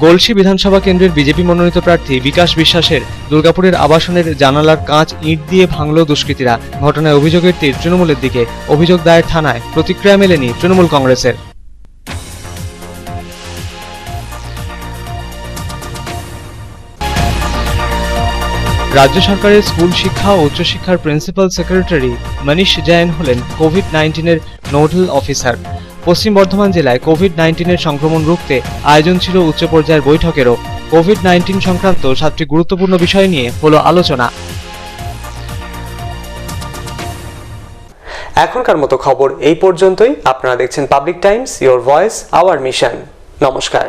গোলসি বিধানসভা কেন্দ্রের বিজেপি মনোনীত প্রার্থী বিকাশ বিশ্বাসের দুর্গাপুরের আবাসনের জানালার কাঁচ ইট দিয়ে ভাঙল দুষ্কৃতীরা। ঘটনায় অভিযোগের তীর তৃণমূলের দিকে। অভিযোগ দায়ের থানায়। প্রতিক্রিয়া মেলেনি তৃণমূল কংগ্রেসের। রাজ্য সরকারের স্কুল শিক্ষা ও উচ্চশিক্ষার প্রিন্সিপাল সেক্রেটারি মনীষ জৈন হলেন কোভিড-19 নোডাল অফিসার। পশ্চিম বর্ধমান জেলায় কোভিড-19 সংক্রমণ রুখতে আয়োজন ছিল উচ্চ পর্যায়ের বৈঠকেরও। কোভিড-19 সংক্রান্ত 7টি গুরুত্বপূর্ণ বিষয় নিয়ে হলো আলোচনা। এখনকার মতো খবর এই পর্যন্তই। আপনারা দেখছেন public Times, your voice hour mission. নমস্কার।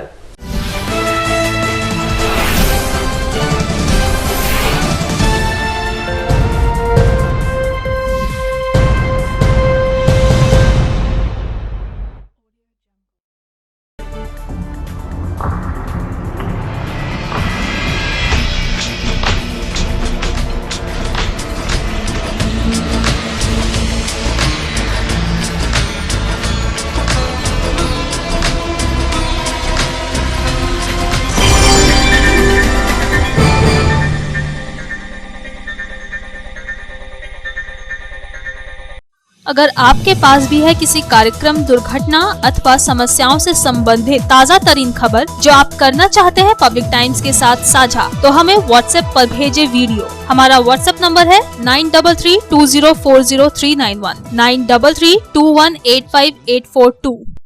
अगर आपके पास भी है किसी कार्यक्रम, दुर्घटना अथवा समस्याओं से संबंधित ताज़ा तरीन खबर जो आप करना चाहते हैं पब्लिक टाइम्स के साथ साझा, तो हमें व्हाट्सएप पर भेजे वीडियो। हमारा व्हाट्सएप नंबर है 9332040391 9332185842।